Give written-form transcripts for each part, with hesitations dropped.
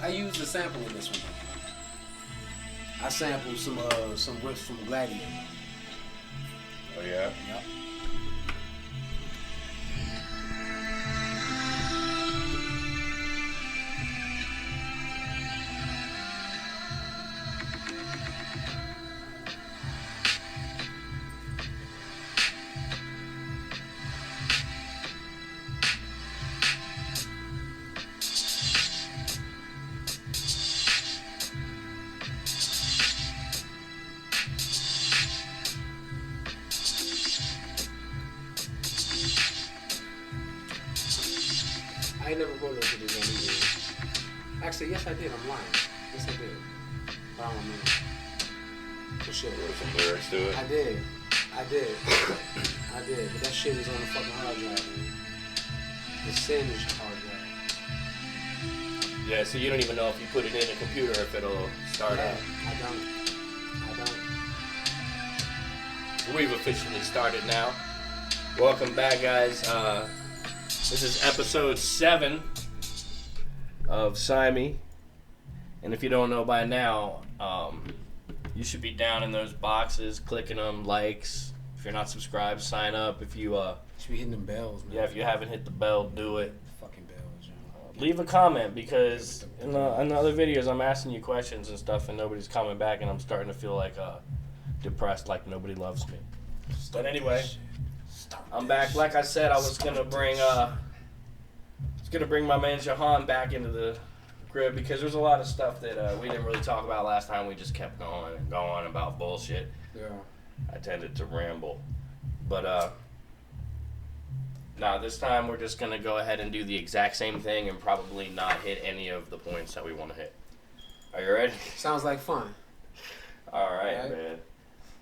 I used a sample in this one. I sampled some riffs from Gladiator. Oh yeah. Yep. I ain't never wrote those videos on either. Actually, yes I did. I'm lying. Yes I did. But I don't remember. For sure. Wrote some lyrics to it. I did. But that shit is on the fucking hard drive, man. The singed hard drive. Yeah, so you don't even know if you put it in a computer if it'll start up. I don't. We've officially started now. Welcome back, guys. This is episode 7 of TSIME. And if you don't know by now, you should be down in those boxes, clicking them, likes. If you're not subscribed, sign up. If you should be hitting them bells, man. yeah, if you haven't hit the bell, do it. Fucking bells, yo. Leave a comment because in the other videos I'm asking you questions and stuff and nobody's coming back and I'm starting to feel like depressed, like nobody loves me. But anyway, I'm back. Like I said, I was gonna bring my man Jehan back into the crib because there's a lot of stuff that we didn't really talk about last time. We just kept going and going about bullshit. Yeah. I tended to ramble, but nah, this time we're just gonna go ahead and do the exact same thing and probably not hit any of the points that we want to hit. Are you ready? Sounds like fun. All right, man.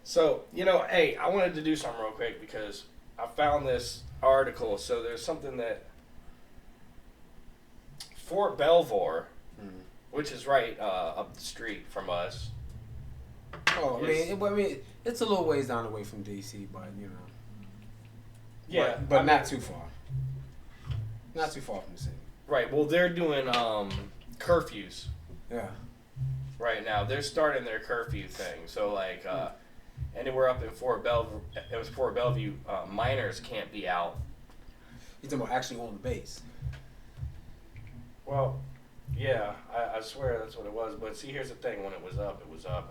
So, hey, I wanted to do something real quick because I found this article. So there's something that Fort Belvoir, which is right up the street from us. Oh, I mean, it's a little ways down the way from DC, but Yeah, but not too far. Not too far from the city. Right. Well, they're doing curfews. Yeah. Right now, they're starting their curfew thing. So like anywhere up in Fort Bellevue, minors can't be out. You're talking about actually on the base. Well, yeah, I swear that's what it was. But see, here's the thing: when it was up,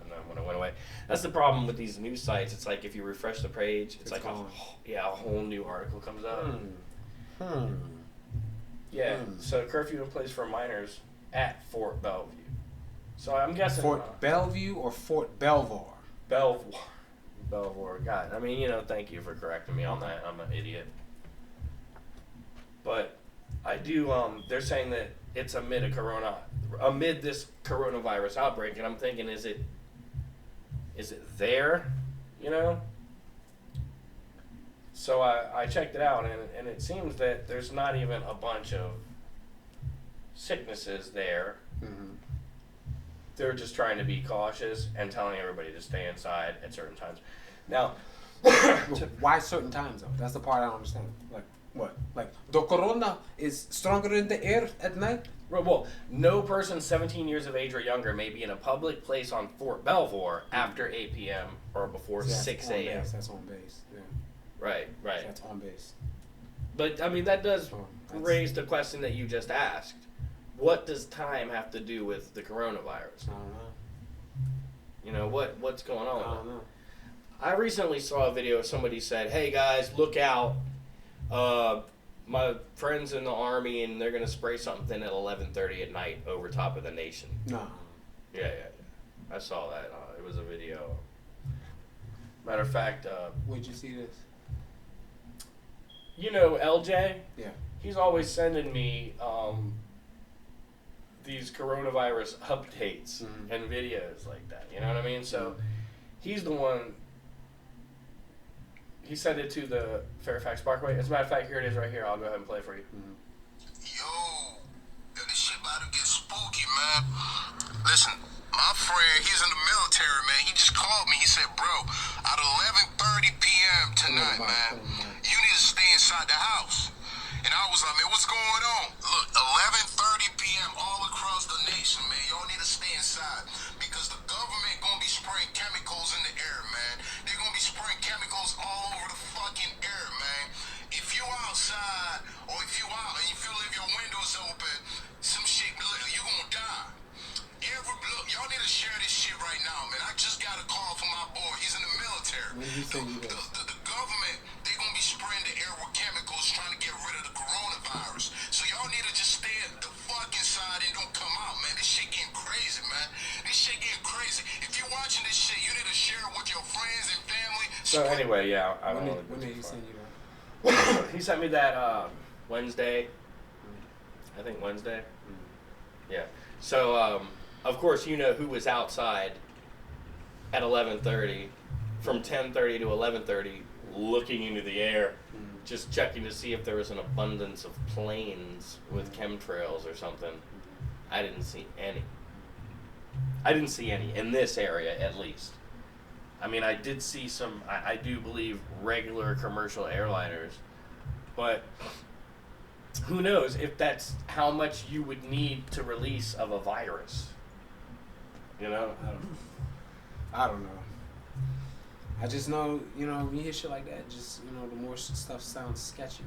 and then when it went away, that's the problem with these news sites. It's like if you refresh the page, it's like a whole new article comes up. Yeah. So curfew in place for minors at Fort Bellevue. So I'm guessing Fort Bellevue or Fort Belvoir? Belvoir. God, I mean, thank you for correcting me on that. I'm an idiot. But I do. They're saying that it's amid this coronavirus outbreak, and I'm thinking, is it there? So I checked it out, and it seems that there's not even a bunch of sicknesses there. Mm-hmm. They're just trying to be cautious and telling everybody to stay inside at certain times. Now, why certain times though? That's the part I don't understand. Like what? Like the corona is stronger in the air at night? Well, no person 17 years of age or younger may be in a public place on Fort Belvoir after 8 p.m. or before 6 a.m. That's on base. Yeah. Right. That's on base. But I mean, that does raise the question that you just asked. What does time have to do with the coronavirus? I don't know. What's going on? I don't know. I recently saw a video. Somebody said, "Hey guys, look out! My friend's in the army, and they're gonna spray something at 11:30 at night over top of the nation." No. Yeah. I saw that. It was a video. Matter of fact, where'd you see this? LJ. Yeah. He's always sending me these coronavirus updates and videos like that. You know what I mean? So he's the one. He sent it to the Fairfax Parkway. As a matter of fact, here it is right here. I'll go ahead and play it for you. Yo, this shit about to get spooky, man. Listen, my friend, he's in the military, man. He just called me. He said, bro, at 11:30 p.m. tonight, man, you need to stay inside the house. And I was like, man, what's going on? Look, 11:30 p.m. all across the nation. situation, man. Y'all need to stay inside because the government gonna be spraying chemicals in the air, man. They're gonna be spraying chemicals all over the fucking air, man. If you outside or if you out and you feel leave your windows open, some shit, you gonna die. Look, y'all need to share this shit right now, man. I just got a call from my boy. He's in the military. When did he send you this? The government, they gonna be spraying the air with chemicals trying to get rid of the coronavirus. So y'all need to just stay at the fuck inside and don't come out, man. This shit getting crazy, man. This shit getting crazy. If you're watching this shit, you need to share it with your friends and family. So anyway, yeah, I don't know. When did he send you that? He sent me that Wednesday. I think Wednesday. Yeah. So of course you know who was outside at 11:30, from 10:30 to 11:30, looking into the air, just checking to see if there was an abundance of planes with chemtrails or something. I didn't see any. I didn't see any in this area, at least. I mean, I did see some, I do believe, regular commercial airliners, but who knows if that's how much you would need to release of a virus. You know? I don't know. I just know, you know, when you hear shit like that, just, you know, the more stuff sounds sketchy.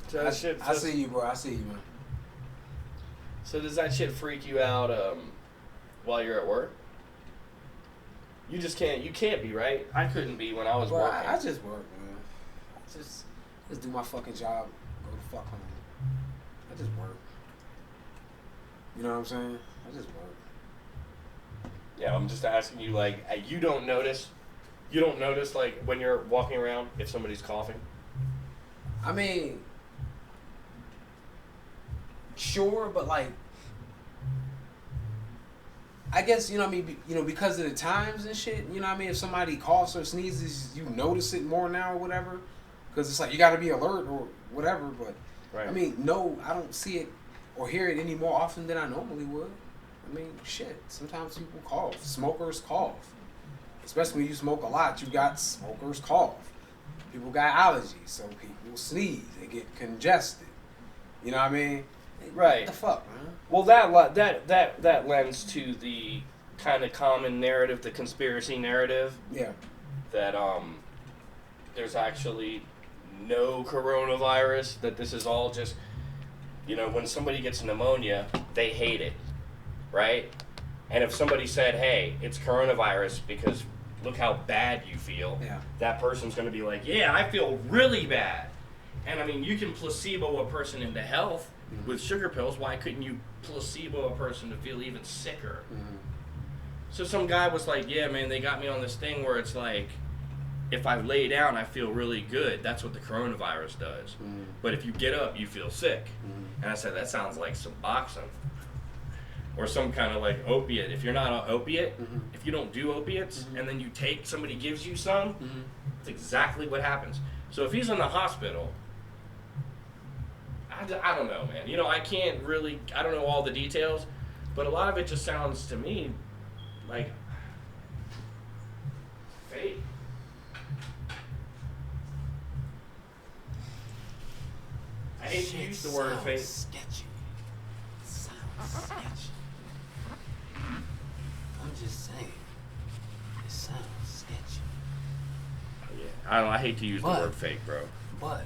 So that shit I see you, bro. I see you, man. So does that shit freak you out while you're at work? You just can't. You can't be, right? I couldn't be when I was Bro, working. I just work, man. I just do my fucking job. Go the fuck home. I just work. You know what I'm saying? I just work. Yeah, I'm just asking you, like, you don't notice, like, when you're walking around, if somebody's coughing? I mean, sure, but like, I guess, you know what I mean, you know, because of the times and shit, you know what I mean, if somebody coughs or sneezes, you notice it more now or whatever, because it's like, you got to be alert or whatever, but, Right. I mean, no, I don't see it or hear it any more often than I normally would. I mean, shit, sometimes people cough. Smokers cough. Especially when you smoke a lot, you got smokers cough. People got allergies, so people sneeze. They get congested. You know what I mean? Right. What the fuck, man? Well, that lends to the kind of common narrative, the conspiracy narrative, Yeah. that there's actually no coronavirus, that this is all just, you know, when somebody gets pneumonia, they hate it, right? And if somebody said, hey, it's coronavirus because look how bad you feel, Yeah. that person's going to be like, yeah, I feel really bad. And I mean, you can placebo a person into health with sugar pills. Why couldn't you placebo a person to feel even sicker? So some guy was like, yeah, man, they got me on this thing where it's like, if I lay down, I feel really good. That's what the coronavirus does. But if you get up, you feel sick. And I said, that sounds like Suboxone. Or some kind of like opiate. If you're not an opiate, if you don't do opiates, and then you take, somebody gives you some, it's exactly what happens. So if he's in the hospital, I don't know, man. You know, I don't know all the details, but a lot of it just sounds to me like fake. I hate to use the word fake. Sketchy. Sounds sketchy. I'm just saying. It sounds sketchy. Yeah, I hate to use the word fake, bro. But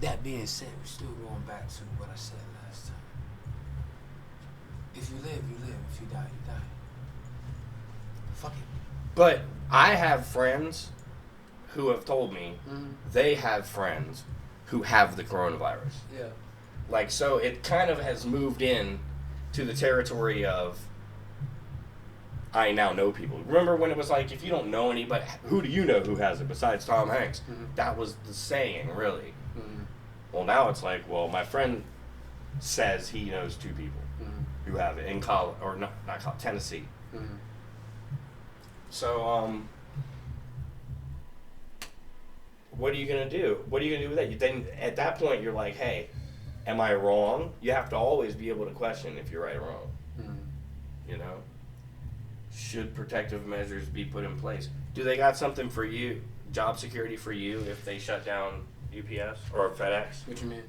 that being said, we're still going back to what I said last time. If you live, you live. If you die, you die. Fuck it. But I have friends who have told me they have friends who have the coronavirus. Yeah. Like, so it kind of has moved in to the territory of I now know people. Remember when it was like, if you don't know anybody, who do you know who has it besides Tom Hanks? That was the saying, really. Well, now it's like, well, my friend says he knows two people who have it in college, or not college, Tennessee. So, what are you gonna do? What are you gonna do with that? Then at that point, you're like, hey, am I wrong? You have to always be able to question if you're right or wrong. You know, should protective measures be put in place? Do they got something for you, job security for you, if they shut down UPS or FedEx? What you mean?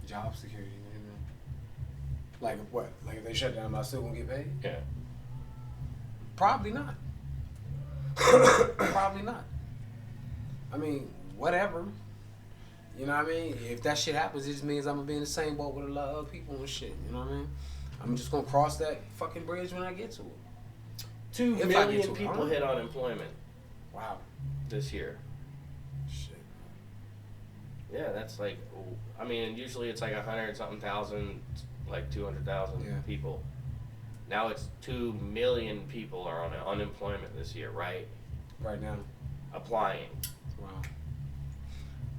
Job security, man. Like what? Like if they shut down, am I still gonna get paid? Yeah. Probably not. Probably not. I mean, whatever. You know what I mean? If that shit happens, it just means I'm gonna be in the same boat with a lot of other people and shit. You know what I mean? I'm just gonna cross that fucking bridge when I get to it. 2 If I get million to it, people hit unemployment Wow. this year. Shit. Yeah, that's like, I mean, usually it's like 100-something thousand, like 200,000 Yeah. people. Now it's 2 million people are on unemployment this year, right? Right now. Applying. Wow.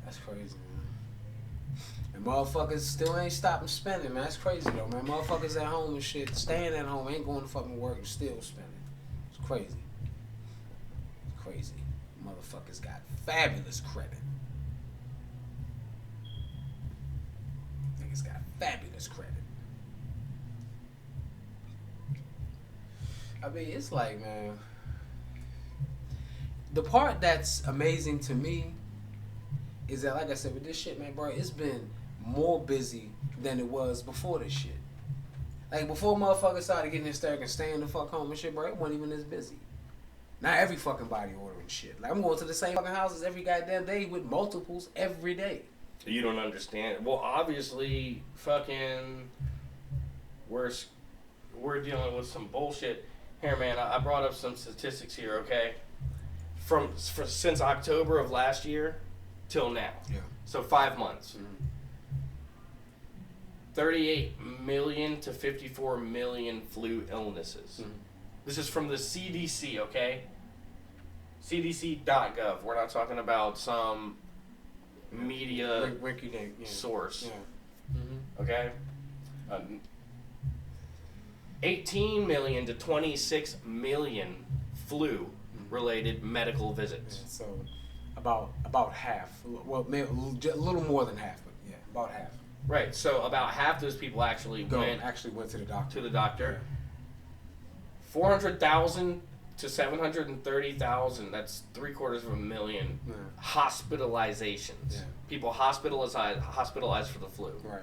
That's crazy, man. And motherfuckers still ain't stopping spending, man. That's crazy though, man. Motherfuckers at home and shit, staying at home, ain't going to fucking work and still spending. It's crazy. It's crazy. Motherfuckers got fabulous credit. Niggas got fabulous credit. I mean, it's like, man, the part that's amazing to me is that, like I said, with this shit, man, bro, it's been more busy than it was before this shit. Like, before motherfuckers started getting hysterical and staying the fuck home and shit, bro, it wasn't even this busy. Now every fucking body ordering shit. Like, I'm going to the same fucking houses every goddamn day with multiples every day. You don't understand. Well, obviously, fucking, we're dealing with some bullshit. Here, man, I brought up some statistics here, okay? Since October of last year till now. Yeah. So 5 months. Mm-hmm. 38 million to 54 million flu illnesses. Mm-hmm. This is from the CDC, okay? CDC.gov. We're not talking about some media source. Yeah. Mm-hmm. Okay? 18 million to 26 million flu-related medical visits. Yeah, so about half. Well, maybe a little more than half, but yeah, about half. Right. So about half those people actually went to the doctor. To the doctor. Yeah. 400,000 to 730,000. That's 750,000 hospitalizations. Yeah. People hospitalized for the flu. Right.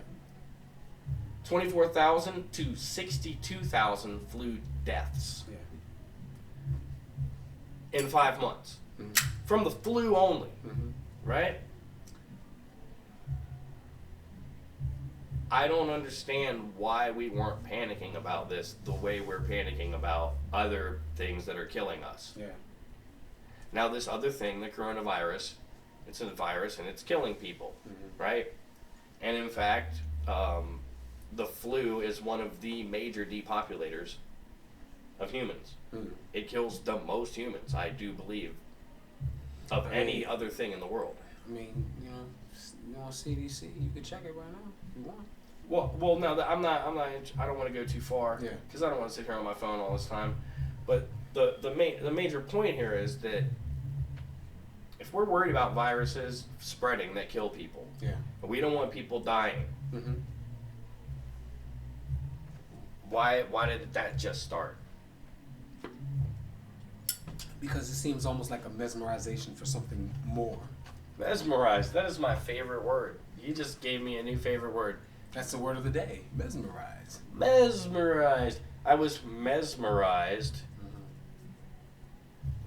24,000 to 62,000 flu deaths. Yeah. In 5 months. Mm-hmm. From the flu only. Mm-hmm. Right? I don't understand why we weren't panicking about this the way we're panicking about other things that are killing us. Yeah. Now this other thing, the coronavirus, it's a virus and it's killing people, Mm-hmm. right? And in fact, the flu is one of the major depopulators of humans. Mm-hmm. It kills the most humans, I do believe, of any other thing in the world. I mean, you want CDC? You can check it right now if you want. Well, no, I'm not. I don't want to go too far. Yeah. Because I don't want to sit here on my phone all this time. But the major point here is that if we're worried about viruses spreading that kill people, yeah, but we don't want people dying, mm-hmm. why did that just start? Because it seems almost like a mesmerization for something more. Mesmerized. That is my favorite word. You just gave me a new favorite word. That's the word of the day. Mesmerized. Mesmerized. I was mesmerized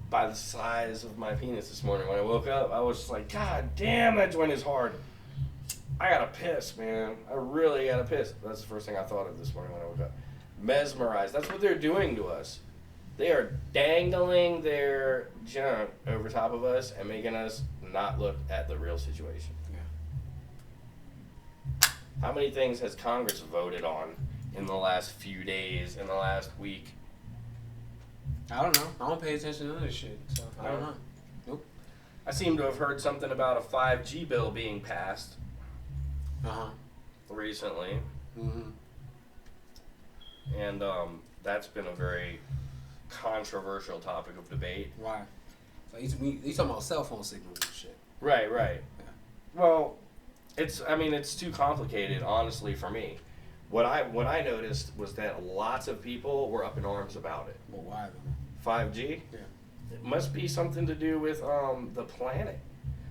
by the size of my penis this morning when I woke up. I was just like, God damn, that joint is hard. I gotta piss, man. I really gotta piss. That's the first thing I thought of this morning when I woke up. Mesmerized. That's what they're doing to us. They are dangling their junk over top of us and making us not look at the real situation. Yeah. How many things has Congress voted on in the last few days, in the last week? I don't know. I don't pay attention to this shit, so I don't know. Nope. I seem to have heard something about a 5G bill being passed recently. Mm-hmm. And that's been a very controversial topic of debate. Why? So you talking about cell phone signals and shit. Right. Yeah. Well, it's too complicated, honestly, for me. What I noticed was that lots of people were up in arms about it. Well, why then? 5G? Yeah. It must be something to do with the planet.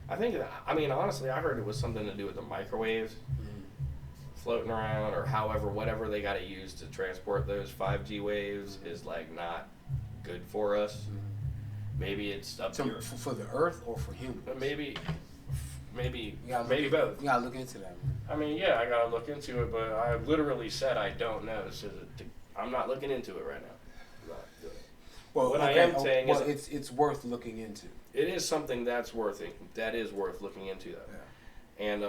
Honestly, I heard it was something to do with the microwaves. floating around, or however, whatever they got to use to transport those 5G waves is like not good for us. Maybe it's up So here for the Earth or for humans? maybe Maybe both. You gotta look into that, man. I mean, yeah, I gotta look into it, but I literally said I don't know, so I'm not looking into it right now. I'm not doing it. Well, What okay, I am saying is it's worth looking into. it is something that is worth looking into, though. Yeah. And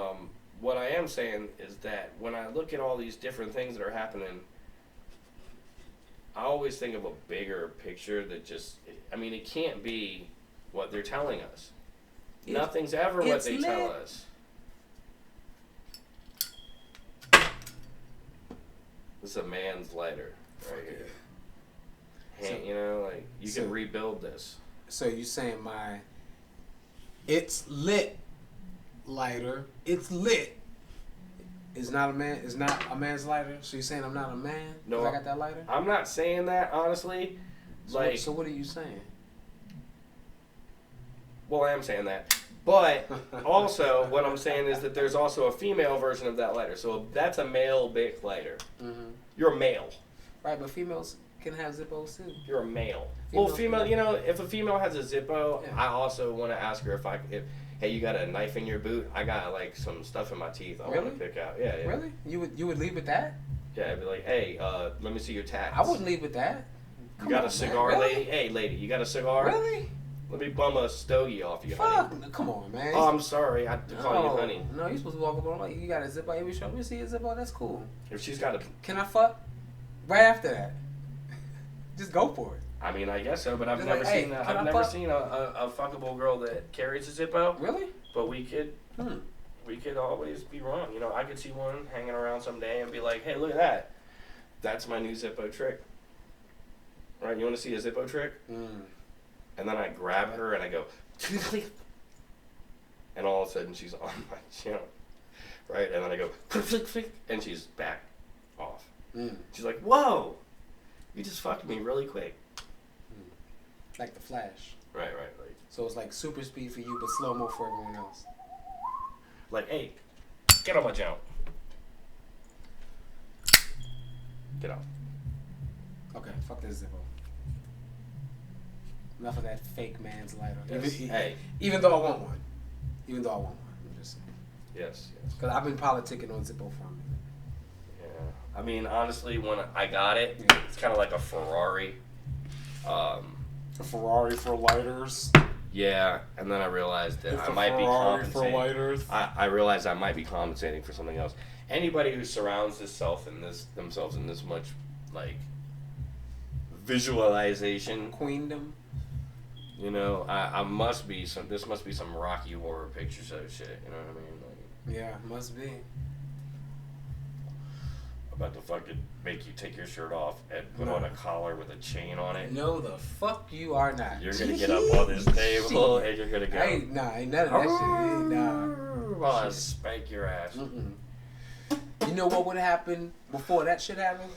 what I am saying is that when I look at all these different things that are happening, I always think of a bigger picture that just, I mean, it can't be what they're telling us. Nothing's ever what they tell us. This is a man's lighter right here. Hey, you know, like, you can rebuild this. So you saying it's lit lighter, it's lit, is not a man's lighter? So you saying I'm not a man because I got that lighter? I'm not saying that, honestly. So what are you saying? Well, I am saying that. But also, what I'm saying is that there's also a female version of that lighter. So that's a male Bic lighter. Mm-hmm. You're a male. Right, but females can have Zippos too. You're a male. Female, you know, if a female has a Zippo, I also want to ask her if hey, you got a knife in your boot? I got like some stuff in my teeth I want to pick out. Yeah. Really? You would leave with that? Yeah, I'd be like, hey, let me see your tats. I wouldn't leave with that. You got a cigar, lady? Hey, lady, you got a cigar? Really? Let me bum a stogie off you, honey. Come on, man. Oh, I'm sorry. I have to call you honey. No, you're supposed to walk up on like, you got a Zippo. Let me show me see a Zippo. That's cool. If she's got a... Can I fuck? Right after that. Just go for it. I mean, I guess so, but I've never seen that. I've never seen a fuckable girl that carries a Zippo. Really? But we could always be wrong. You know, I could see one hanging around someday and be like, hey, look at that. That's my new Zippo trick. Right? You want to see a Zippo trick? And then I grab her and I go, and all of a sudden she's on my chin. Right? And then I go, and she's back off. She's like, whoa, you just fucked me really quick. Like the Flash. Right. So it's like super speed for you, but slow-mo for everyone else. Like, hey, get on my jump. Get off. Okay, fuck this Zippo. Enough of that fake man's lighter. Yes. Even though I want one. I'm just saying. Yes. Because I've been politicking on Zippo for a minute. Yeah. I mean, honestly, when I got it, it's kind of like a Ferrari. A Ferrari for lighters? Yeah, and then I realized that I might be compensating. For lighters? I realized I might be compensating for something else. Anybody who surrounds themselves in this much, like, visualization. Queendom. You know, this must be some Rocky Horror Picture Show shit, you know what I mean? Like, yeah, must be. About to fucking make you take your shirt off and put on a collar with a chain on it. No, the fuck you are not. You're gonna get up on this table and you're gonna go. Ain't none of that shit. Nah. Well, I spank your ass. You know what would happen before that shit happened?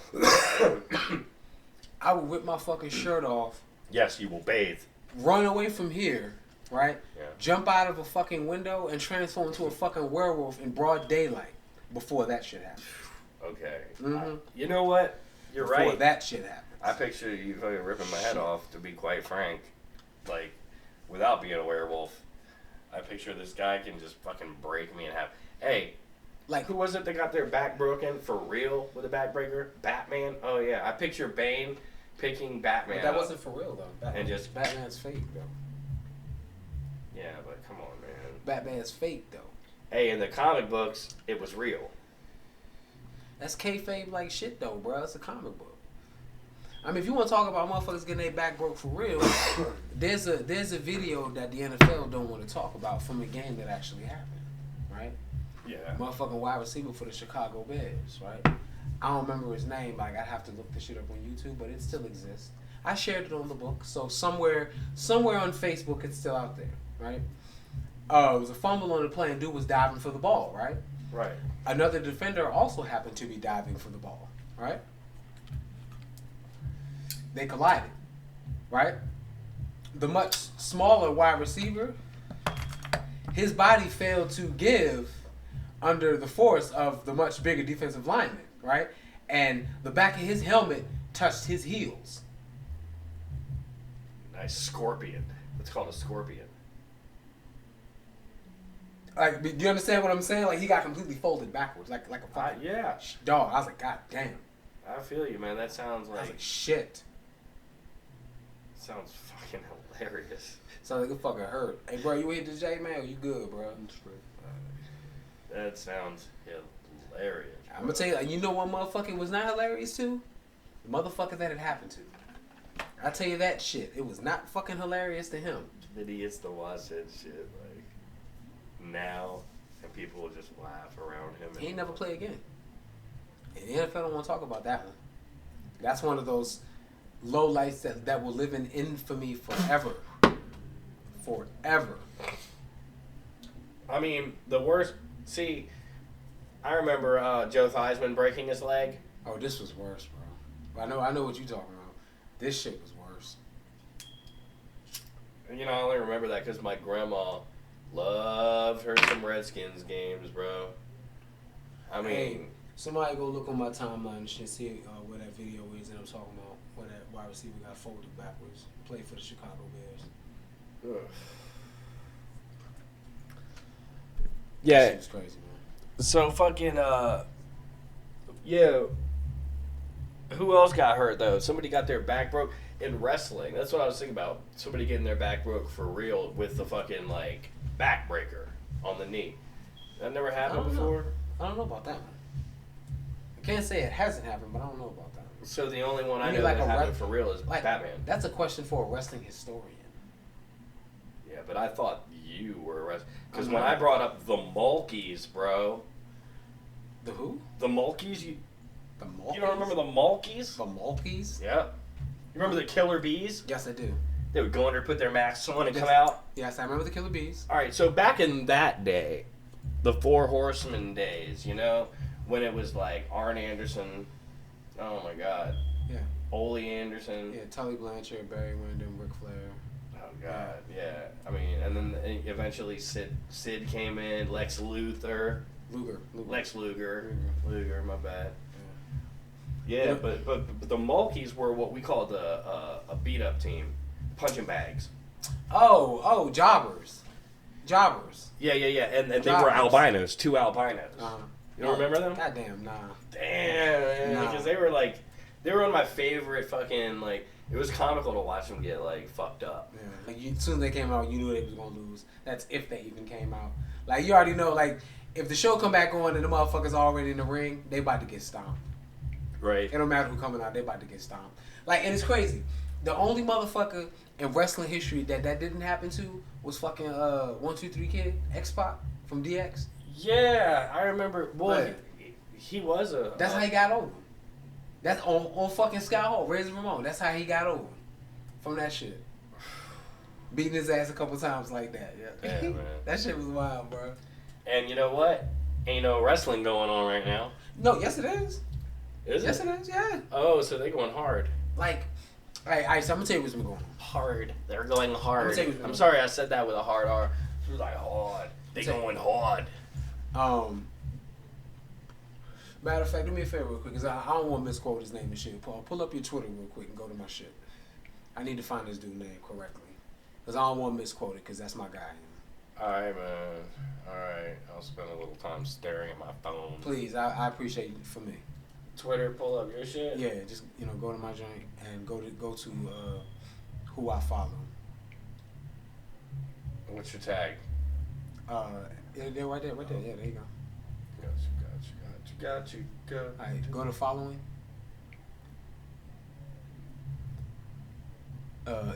I would rip my fucking shirt off. Yes, you will bathe. Run away from here, right? Yeah. Jump out of a fucking window and transform into a fucking werewolf in broad daylight before that shit happens. Okay. You know what? You're right. Before that shit happens. I picture you fucking ripping my head off, to be quite frank. Like, without being a werewolf. I picture this guy can just fucking break me in half. Hey, like, who was it that got their back broken for real with a backbreaker? Batman? Oh, yeah. I picture Bane picking Batman. But that wasn't for real, though. Batman's fake, though. Yeah, but come on, man. Batman's fake, though. Hey, in the comic books, it was real. That's kayfabe like shit, though, bro. It's a comic book. I mean, if you want to talk about motherfuckers getting their back broke for real, there's a video that the NFL don't want to talk about from a game that actually happened, right? Yeah. Motherfucking wide receiver for the Chicago Bears, right? I don't remember his name. Like, I'd have to look this shit up on YouTube, but it still exists. I shared it on the book, so somewhere on Facebook, it's still out there, right? It was a fumble on the play, and dude was diving for the ball, right? Right. Another defender also happened to be diving for the ball, right? They collided, right? The much smaller wide receiver, his body failed to give under the force of the much bigger defensive lineman, right? And the back of his helmet touched his heels. Nice scorpion. It's called a scorpion. Like, do you understand what I'm saying? Like, he got completely folded backwards, like a fucking Yeah. dog. I was like, God damn. I feel you, man. That sounds I was like like, shit. sounds fucking hilarious. Sounds like it fucking hurt. Hey, bro, you hit the J, man? Or you good, bro? That sounds hilarious. I'm gonna tell you, you know what motherfucker was not hilarious to? The motherfucker that it happened to. I tell you that shit. It was not fucking hilarious to him. Idiots to watch that shit like now, and people will just laugh around him. He ain't never play again. And the NFL don't want to talk about that one. That's one of those low lights that will live in infamy forever. Forever. I mean, the worst. See, I remember Joe Theismann breaking his leg. Oh, this was worse, bro. I know what you talking about. This shit was worse. You know, I only remember that because my grandma loved her some Redskins games, bro. I mean, hey, somebody go look on my timeline and shit, see where that video is that I'm talking about, where that wide receiver got folded backwards, played for the Chicago Bears. ugh. That Yeah. shit was crazy, man. So fucking yeah. Who else got hurt though? Somebody got their back broke in wrestling. That's what I was thinking about. Somebody getting their back broke for real with the fucking like back breaker on the knee. That never happened before. I don't know about that one. I can't say it hasn't happened, but I don't know about that one. So the only one I You know like that a happened rep- for real is Like, Batman. that's a question for a wrestling historian. Yeah, but I thought you were a wrestler. Because I'm when not. I brought up the Mulkeys, bro. The who? The Mulkeys? You The don't remember the Mulkeys? The Mulkeys? Yeah. You remember the Killer Bees? Yes, I do. They would go under, put their masks on, and Yes. come out. Yes, I remember the Killer Bees. All right, so back in that day, the Four Horsemen days, you know, when it was like Arn Anderson, oh my God, Yeah. Ole Anderson, Yeah, Tully Blanchard, Barry Windham, Ric Flair. oh God, yeah. I mean, and then eventually Sid came in, Lex Luthor, Lex Luger, my bad. Yeah, Yeah. but the Mulkeys were what we called a beat up team, punching bags. Oh, jobbers. Jobbers. Yeah, and they were Jobbers. albinos, two albinos. Uh-huh. You don't remember them? Goddamn, nah. Damn, man, Nah. because they were one of my favorite fucking, like, it was comical to watch them get, like, fucked up. Yeah. Like, as soon as they came out, you knew they was gonna lose. That's if they even came out. Like, you already know, like, if the show come back on and the motherfuckers already in the ring, they about to get stomped. Right. It don't matter who coming out, they about to get stomped. Like, and it's crazy. The only motherfucker in wrestling history that didn't happen to was fucking 1-2-3 Kid, X-Pac from DX. Yeah, I remember. Well, Right. he was a. That's how he got over. That's on fucking Scott Hall, Razor Ramon. That's how he got over from that shit. Beating his ass a couple times like that. Yeah, Yeah, man. That shit was wild, bro. And you know what? Ain't no wrestling going on right now. No, yes it is. Is Yes it? it is. Yeah. Oh, so they going hard. Like, all right. So I'm gonna tell you what's been going on. Hard. They're going hard. tell you what's I'm going sorry I said that with a hard R. It was like hard. They Say- going hard. Matter of fact, do me a favor real quick, cause I don't want to misquote his name and shit. Pull up your Twitter real quick and go to my shit. I need to find this dude's name correctly, cause I don't want to misquote it, cause that's my guy. Alright, man. Alright. I'll spend a little time staring at my phone. Please, I appreciate you for me. Twitter, pull up your shit. Yeah, just go to my joint and go to who I follow. What's your tag? They're right there. Yeah, there you go. Got you. All right, go to following.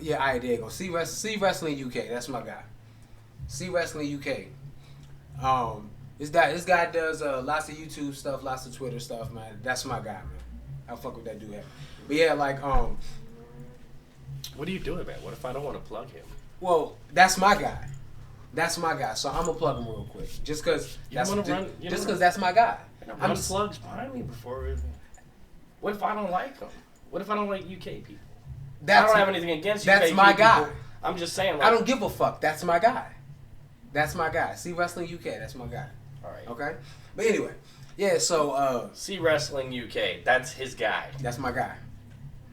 Yeah, all right, there you go. See Wrestling UK. That's my guy. See Wrestling UK. This guy does lots of YouTube stuff, lots of Twitter stuff, man. That's my guy, man. I fuck with that dude. But yeah, like What are you doing, man? What if I don't want to plug him? well, that's my guy. That's my guy. So I'm gonna plug him real quick, just cause that's my guy. I'm slugs behind me before. What if I don't like them? What if I don't like UK people? I don't have anything against UK That's my people. guy. I'm just saying. Like, I don't give a fuck. That's my guy. That's my guy. See Wrestling UK. That's my guy. All right. Okay? But anyway, yeah, so... See Wrestling UK. That's his guy. That's my guy.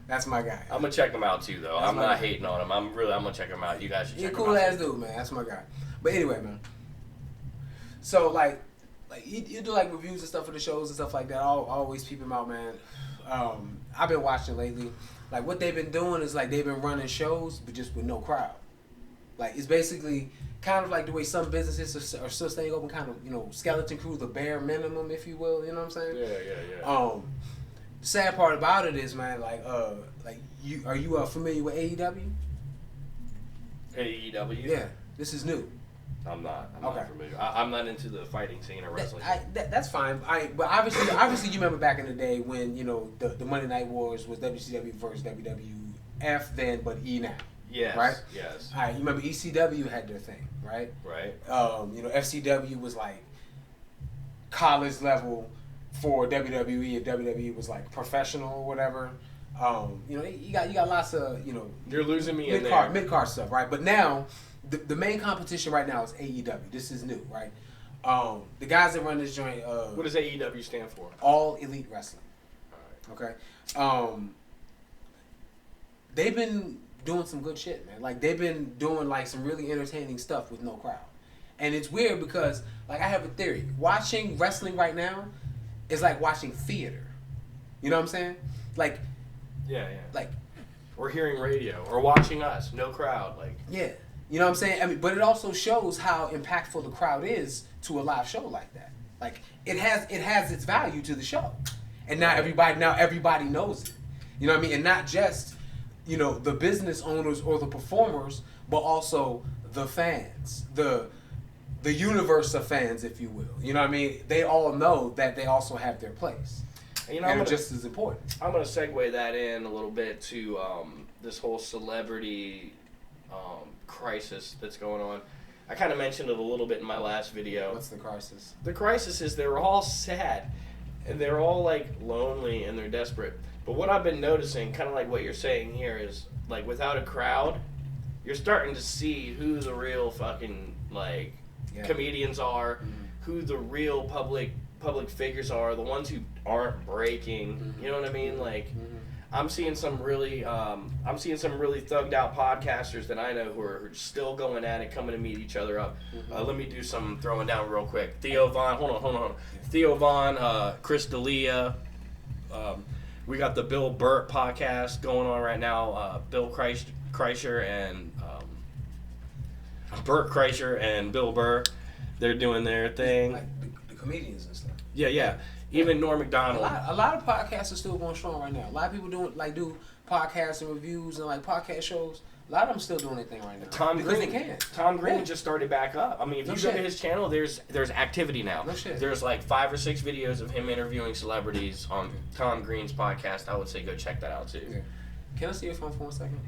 That's my guy. I'm going to check him out, too, though. That's I'm my not guy. hating on him. I'm going to check him out. You guys should check him out. He's a cool-ass dude, man. That's my guy. But anyway, man. So, like you do, like, reviews and stuff for the shows and stuff like that. I'll always peep him out, man. I've been watching lately. Like, what they've been doing is, like, they've been running shows, but just with no crowd. Like, it's basically kind of like the way some businesses are still staying open, kind of, you know, skeleton crew, the bare minimum, if you will. You know what I'm saying? Yeah. The sad part about it is, man, like are you familiar with AEW? AEW? Yeah, this is new. I'm not Okay. familiar. I'm not into the fighting scene or wrestling. That's fine. But obviously, you remember back in the day when, you know, the Monday Night Wars was WCW versus WWF then, but E now. Yes. Right? Yes. All right. You remember ECW had their thing, right? Right. You know, FCW was like college level for WWE, and WWE was like professional or whatever. You know, you got lots of, you know, You're losing me in there. mid card stuff, right? But now the main competition right now is AEW. This is new, right? The guys that run this joint. What does AEW stand for? All Elite Wrestling. All right. Okay. They've been doing some good shit, man. Like, they've been doing like some really entertaining stuff with no crowd. And it's weird because, like, I have a theory. Watching wrestling right now is like watching theater. You know what I'm saying? Like, Yeah. like, Or hearing radio, or watching us, no crowd, like. yeah. You know what I'm saying? I mean, but it also shows how impactful the crowd is to a live show like that. Like, it has its value to the show, and now everybody knows it. You know what I mean? And not just, you know, the business owners or the performers, but also the fans, the universe of fans, if you will. You know what I mean? They all know that they also have their place. You know, and they're just as important. I'm going to segue that in a little bit to this whole celebrity crisis that's going on. I kind of mentioned it a little bit in my last video. What's the crisis? The crisis is they're all sad, and they're all, like, lonely, and they're desperate. But what I've been noticing, kind of like what you're saying here, is, like, without a crowd, you're starting to see who the real fucking, like, comedians are, who the real public figures are, the ones who aren't breaking. You know what I mean? Like, I'm seeing some really thugged out podcasters that I know who are still going at it, coming to meet each other up. Let me do some throwing down real quick. Theo Von, hold on. Theo Von, Chris D'Elia. We got the Bill Burr podcast going on right now. Bill Kreischer and Burt Kreischer and Bill Burr, they're doing their thing. Like the comedians and stuff. Yeah. Even Norm Macdonald. A lot of podcasts are still going strong right now. A lot of people do podcasts and reviews and like podcast shows. A lot of them still doing their thing right now. Tom Green just started back up. I mean, if you go to his channel, there's activity now. No shit. There's like 5 or 6 videos of him interviewing celebrities on Tom Green's podcast. I would say go check that out too. Yeah. Can I see your phone for 1 second?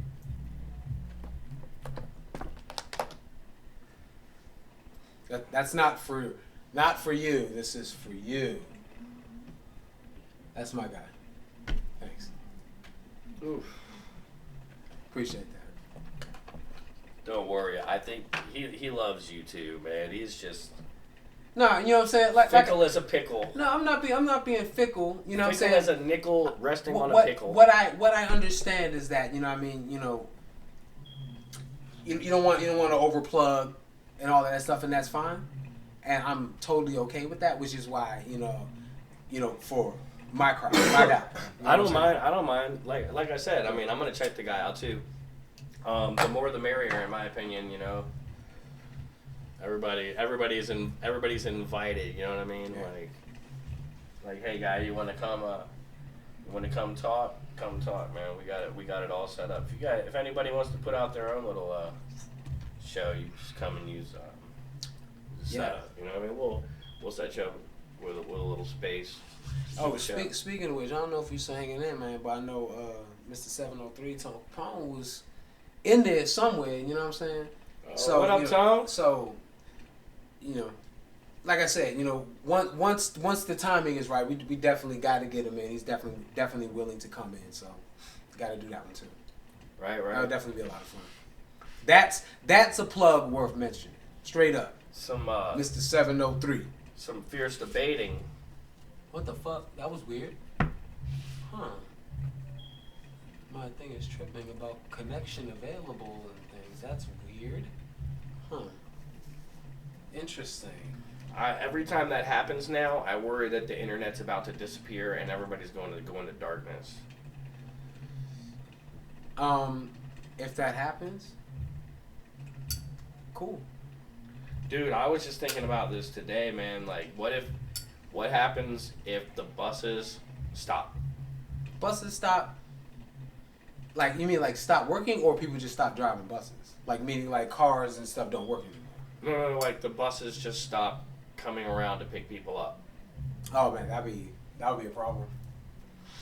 That's not for you. This is for you. That's my guy. Thanks. Oof. Appreciate that. Don't worry. I think he loves you too, man. He's just no, you know what I'm saying? Like fickle as a pickle. No, I'm not being fickle. You know what I'm saying? Fickle as a nickel resting on a pickle. What I understand is that, you know what I mean, you know, you don't want to overplug and all that stuff, and that's fine. And I'm totally okay with that, which is why, you know, for my crowd, my guy. I don't mind. Like I said, I mean, I'm gonna check the guy out too. The more the merrier, in my opinion. You know, everybody's invited. You know what I mean? Yeah. Like, hey guy, you want to come? You want to come talk? Come talk, man. We got it all set up. If anybody wants to put out their own little show, you just come and use the setup. You know what I mean? We'll set you up with a little space. Oh, speaking of which, I don't know if you're still hanging in, man, but I know Mr. 703, Tom Capone, was in there somewhere, you know what I'm saying? So, what up, Tom? So, you know, like I said, you know, once the timing is right, we definitely got to get him in. He's definitely willing to come in, so got to do that one too. Right. That'll definitely be a lot of fun. That's a plug worth mentioning, straight up. Some Mr. 703. some fierce debating. What the fuck? That was weird. Huh. My thing is tripping about connection available and things. That's weird. Huh. Interesting. Every time that happens now, I worry that the internet's about to disappear and everybody's going to go into darkness. If that happens, cool. Dude, I was just thinking about this today, man. Like, what happens if the buses stop? Buses stop. Like, you mean like stop working, or people just stop driving buses? Like, meaning like cars and stuff don't work anymore? No, like the buses just stop coming around to pick people up. Oh man, that would be a problem.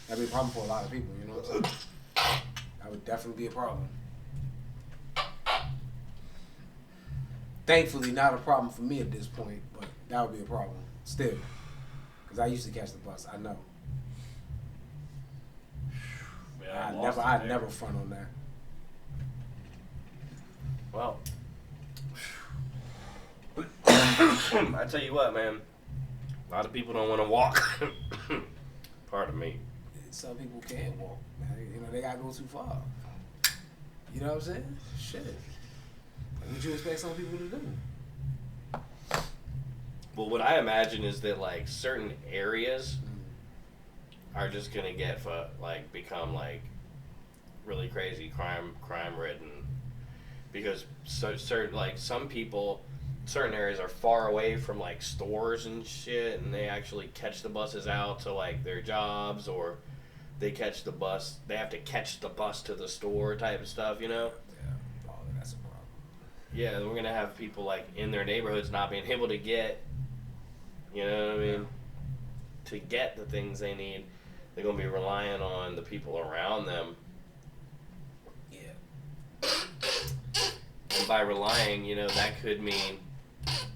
That'd be a problem for a lot of people. You know what I'm saying? That would definitely be a problem. Thankfully, not a problem for me at this point, but that would be a problem still. Because I used to catch the bus. I know. Man, I'd never front on that. Well, I tell you what, man. A lot of people don't want to walk. Pardon me. Some people can't walk, man. You know, they gotta go too far. You know what I'm saying? Shit. What would you expect some people to do? Well, what I imagine is that like certain areas are just gonna become like really crazy crime ridden, because some people, certain areas are far away from like stores and shit, and they actually catch the buses out to like their jobs, or they have to catch the bus to the store type of stuff, you know? Yeah, that's a problem. Yeah, we're gonna have people like in their neighborhoods not being able to get, you know what I mean, to get the things they need. They're gonna be relying on the people around them. Yeah. And by relying, you know, that could mean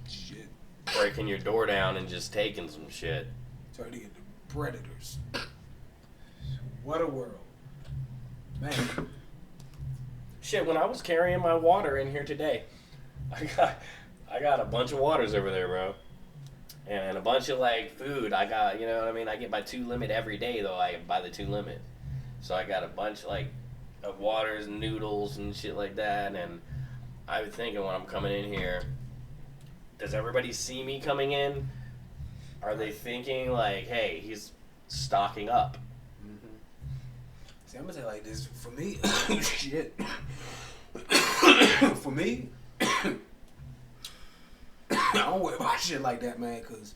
Shit. breaking your door down and just taking some shit. Trying to get the predators. What a world. Man. Shit, when I was carrying my water in here today, I got a bunch of waters over there, bro. And a bunch of like food. I got, you know what I mean? I get my 2 limit every day though. I buy the 2 limit. So I got a bunch like of waters and noodles and shit like that. And I was thinking when I'm coming in here, does everybody see me coming in? Are they thinking like, hey, he's stocking up? See, I'm gonna say like this. For me, shit. For me, I don't worry about shit like that, man, because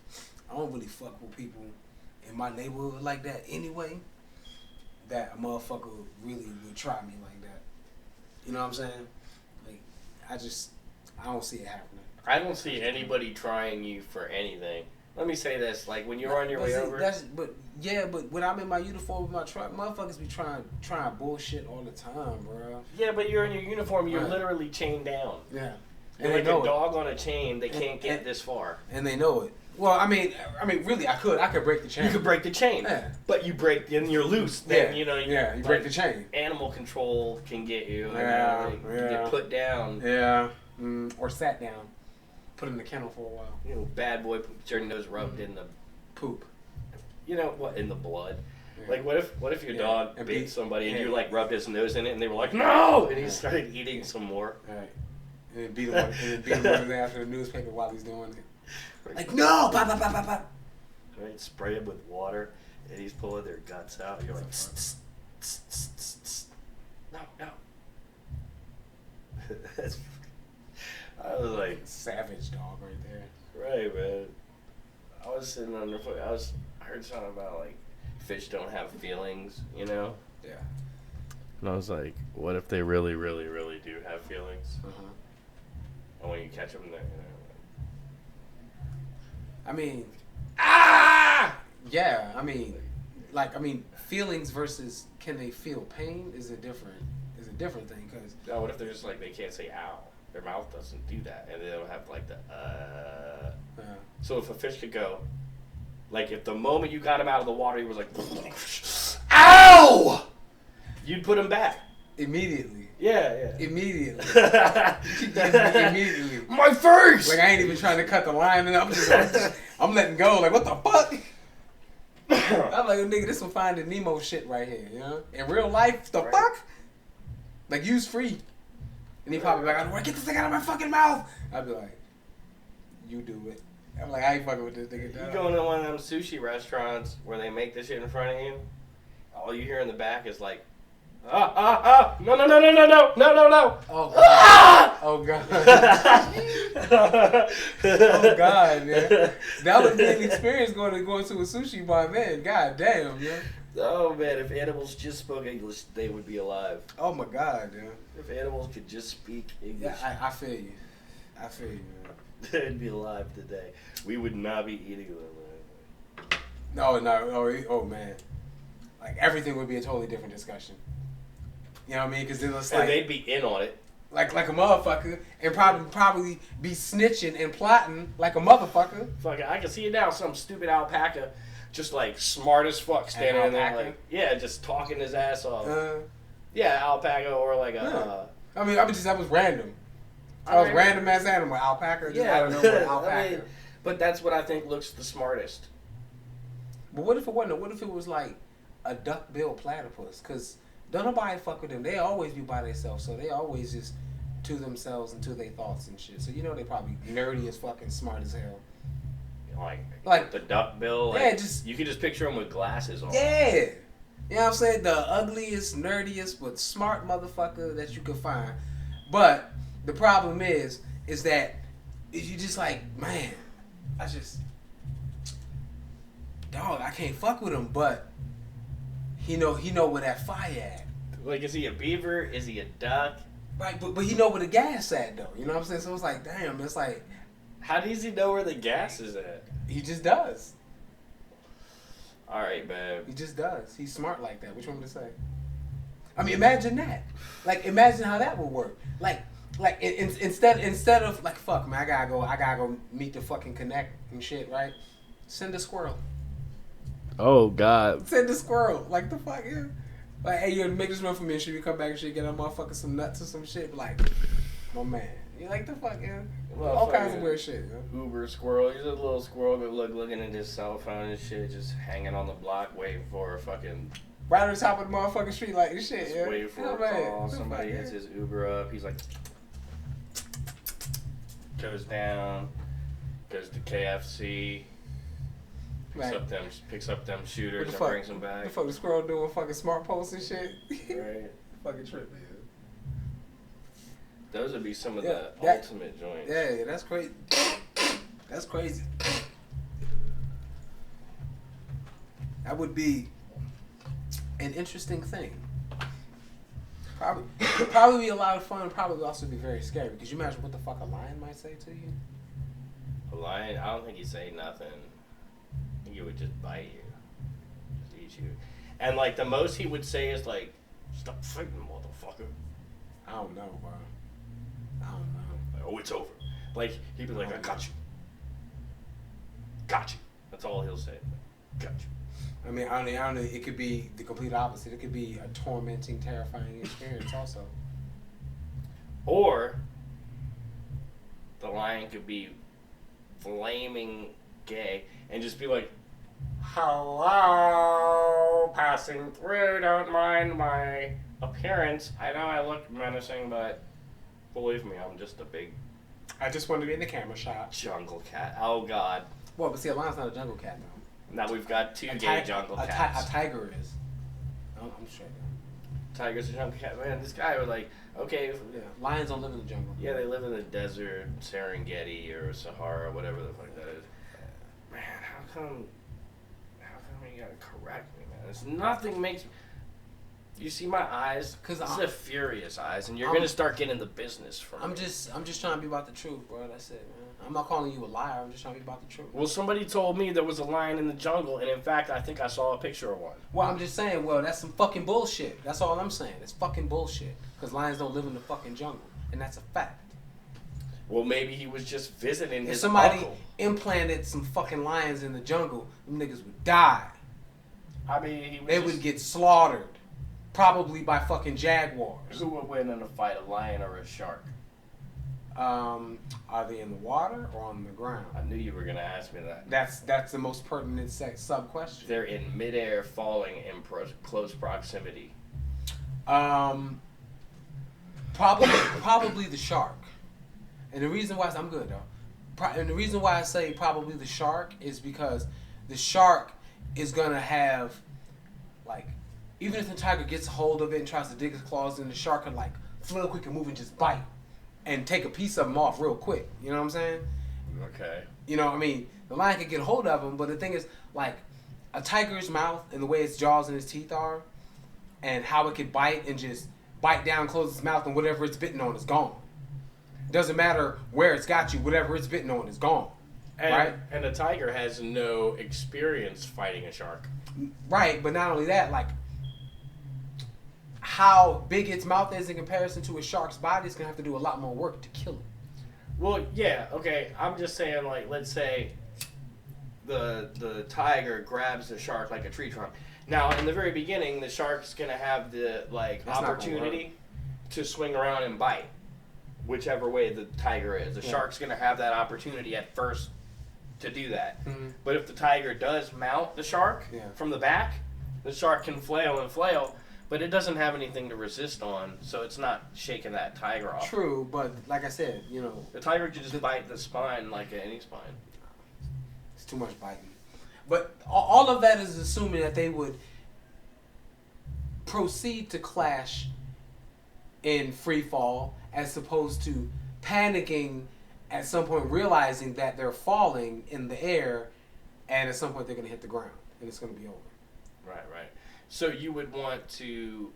I don't really fuck with people in my neighborhood like that anyway. That a motherfucker really would try me like that. You know what I'm saying? Like, I don't see it happening. I don't see anybody trying you for anything. Let me say this, like when you're on your way over. But when I'm in my uniform with my truck, motherfuckers be trying bullshit all the time, bro. Yeah, but you're in your uniform. You're Right. literally chained down. Yeah. You're like a dog on a chain. They can't get this far. And they know it. Well, I mean, really, I could break the chain. You could break the chain. Yeah. But you break, and you're loose. Then, you know. You break the chain. Animal control can get you. Yeah, You get put down. Yeah. Or sat down. Put in the kennel for a while. You know, bad boy, your nose rubbed in the poop. You know what? In the blood. Yeah. Like, what if your dog bit somebody and you like rubbed his nose in it and they were like, no, and he started eating some more. Right. And then beat him on his ass with a newspaper while he's doing it. Like, no! Pop, pop, pop, pop, pop. Right? Spray him with water and he's pulling their guts out. You're like, tss, tss, tss, tss, tss. No. I was like, savage dog right there. Right, man. I was sitting on the foot. I heard something about like fish don't have feelings, you know? Yeah. And I was like, what if they really, really, really do have feelings? Uh-huh. And when you catch them, they're, I mean, yeah. I mean, feelings versus can they feel pain is a different thing. Cause no, what if they're just like they can't say ow? Their mouth doesn't do that, and they don't have like the So if a fish could go, like if the moment you got him out of the water, he was like, ow! You'd put him back immediately. Yeah. Immediately. Immediately. My face! Like I ain't even trying to cut the line, and I'm just I'm letting go. Like, what the fuck? I'm like, nigga, this some Finding Nemo shit right here, you know? In real life, the fuck? Like, use free. And he probably like, I don't want to get this thing out of my fucking mouth. I'd be like, you do it. I'm like, I ain't fucking with this nigga. You go into one of them sushi restaurants where they make this shit in front of you, all you hear in the back is like, no. Oh, God. Ah! Oh, God. Oh, God, man. That would be an experience going to a sushi bar, man. God damn, man. Oh, man, if animals just spoke English, they would be alive. Oh, my God, man. If animals could just speak English. Yeah, I feel you. I feel you, man. They'd be alive today. We would not be eating them. No, oh, man. Like, everything would be a totally different discussion. You know what I mean? Because then it's like... And they'd be in on it. Like a motherfucker. And probably be snitching and plotting like a motherfucker. Fuck it, I can see it now. Some stupid alpaca, just like smart as fuck, standing in there, like, yeah, just talking his ass off. Yeah, alpaca or like a. I mean, that was random. I was random ass animal, alpaca. Just out of nowhere, alpaca. I mean, but that's what I think looks the smartest. But what if it wasn't? What if it was like a duck-billed platypus? Because don't nobody fuck with them. They always be by themselves, so they always just to themselves and to their thoughts and shit. So you know they probably nerdy as fucking smart as hell. Like the duck bill. Like, yeah, just you could just picture them with glasses on. Yeah, you know what I'm saying? The ugliest, nerdiest, but smart motherfucker that you could find. But the problem is that you just like, man, dog, I can't fuck with him, but he know where that fire at. Like, is he a beaver? Is he a duck? Right, but he know where the gas at though. You know what I'm saying? So it's like, damn, it's like, how does he know where the gas is at? He just does. All right, babe. He just does. He's smart like that. Which one to say? I mean, imagine that. Like, imagine how that would work. Like instead of like, fuck man, I gotta go meet the fucking Connect and shit, right? Send a squirrel. Oh God. Send a squirrel. Like the fuck, yeah. Like, hey, you make this run for me and shit. You come back and shit, get a motherfucker some nuts or some shit. But like, my man, you like the fuck, yeah. All kinds of weird shit, yeah. Uber squirrel. He's a little squirrel that looking at his cell phone and shit, just hanging on the block, waiting for a fucking. Right on the top of the motherfucking street, like shit, yeah. Waiting for a call. Somebody hits his Uber up. He's like, goes down, goes to KFC. Picks up them shooters and brings them back. The fuck the squirrel doing fucking smart posts and shit. Right. Fucking trip, man. Those would be some of the ultimate joints. Yeah, that's crazy. That's crazy. That would be an interesting thing. Probably be a lot of fun. Probably also be very scary. Because you imagine what the fuck a lion might say to you. A lion? I don't think he'd say nothing. I think he would just bite you, just eat you, and like the most he would say is like, "Stop fighting, motherfucker." I don't know, bro. I don't know. Like, oh, it's over. Like he'd be like, "I got you, got you." That's all he'll say. Got you. I mean, I don't know. It could be the complete opposite. It could be a tormenting, terrifying experience, also. Or the lion could be flaming gay and just be like, "Hello, passing through. Don't mind my appearance. I know I look menacing, but believe me, I'm just a big." I just want to be in the camera shot. Jungle cat. Oh God. Well, but see, a lion's not a jungle cat though. Now we've got two gay jungle cats. A tiger is. I'm straight. Tiger's a jungle cat. Man, this guy was like, okay. Yeah, lions don't live in the jungle. Yeah, they live in the desert, Serengeti or Sahara, whatever the fuck that is. Man, how come you gotta correct me, man? It's nothing makes me. You see my eyes? Because this is a furious eyes, and you're gonna start getting the business from me. I'm just trying to be about the truth, bro. That's it, man. I'm not calling you a liar. I'm just trying to be about the truth. Well, somebody told me there was a lion in the jungle, and in fact, I think I saw a picture of one. Well, I'm just saying, well, that's some fucking bullshit. That's all I'm saying. It's fucking bullshit. Because lions don't live in the fucking jungle, and that's a fact. Well, maybe he was just visiting his somebody uncle. Implanted some fucking lions in the jungle, them niggas would die. I mean, they would get slaughtered. Probably by fucking jaguars. Who would win in a fight, a lion or a shark? Are they in the water or on the ground? I knew you were gonna ask me that. That's the most pertinent sub question. They're in midair, falling in close proximity. Probably the shark. And the reason why I'm good though. And the reason why I say probably the shark is because the shark is gonna have, like, even if the tiger gets a hold of it and tries to dig his claws in, the shark can like flail quick and move and just bite and take a piece of him off real quick. You know what I'm saying? Okay. You know what I mean? The lion could get a hold of him, but the thing is, like, a tiger's mouth and the way its jaws and its teeth are, and how it could bite and just bite down, close its mouth, and whatever it's bitten on is gone. Doesn't matter where it's got you, whatever it's bitten on is gone. Right? And a tiger has no experience fighting a shark. Right, but not only that, like, how big its mouth is in comparison to a shark's body is going to have to do a lot more work to kill it. Well, yeah, okay. I'm just saying, like, let's say the tiger grabs the shark like a tree trunk. Now, in the very beginning, the shark's going to have the, like, opportunity to swing around and bite, whichever way the tiger is. The shark's going to have that opportunity at first to do that. Mm-hmm. But if the tiger does mount the shark from the back, the shark can flail and flail, but it doesn't have anything to resist on, so it's not shaking that tiger off. True, but like I said, you know... The tiger could just bite the spine like any spine. It's too much biting. But all of that is assuming that they would proceed to clash in free fall as opposed to panicking at some point, realizing that they're falling in the air, and at some point they're going to hit the ground, and it's going to be over. Right. So you would want to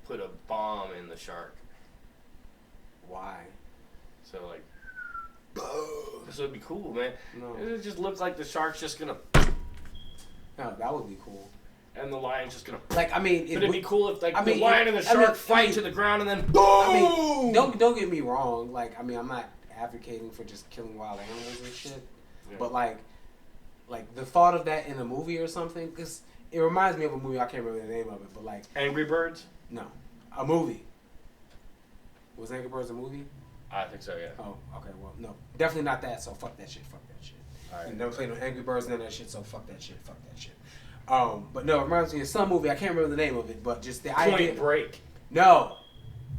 put a bomb in the shark. Why? So, like, so it'd be cool, man. No. It would just look like the shark's just going to... No, that would be cool. And the lion's just going to... Like, I mean... But it'd be cool if, like, the lion and the shark fight to the ground and then... Boom! I mean, don't get me wrong. Like, I mean, I'm not advocating for just killing wild animals and shit. Yeah. But, like the thought of that in a movie or something, because it reminds me of a movie, I can't remember the name of it, but, like... Angry Birds? No. A movie. Was Angry Birds a movie? I think so, yeah. Oh, okay, well, no. Definitely not that, so fuck that shit. All right. And never played no Angry Birds, none of that shit, so fuck that shit. But no, it reminds me of some movie, I can't remember the name of it, but just the idea... Point Break. No.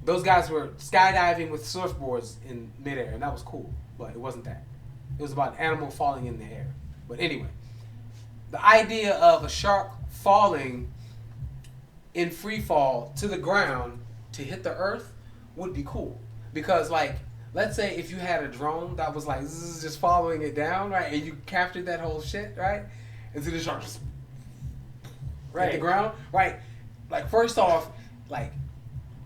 Those guys were skydiving with surfboards in midair, and that was cool, but it wasn't that. It was about an animal falling in the air. But anyway, the idea of a shark falling in free fall to the ground to hit the earth would be cool. Because, like, let's say if you had a drone that was like, this is just following it down, right? And you captured that whole shit, right? And so the shark just hit the ground, right? Like, first off, like,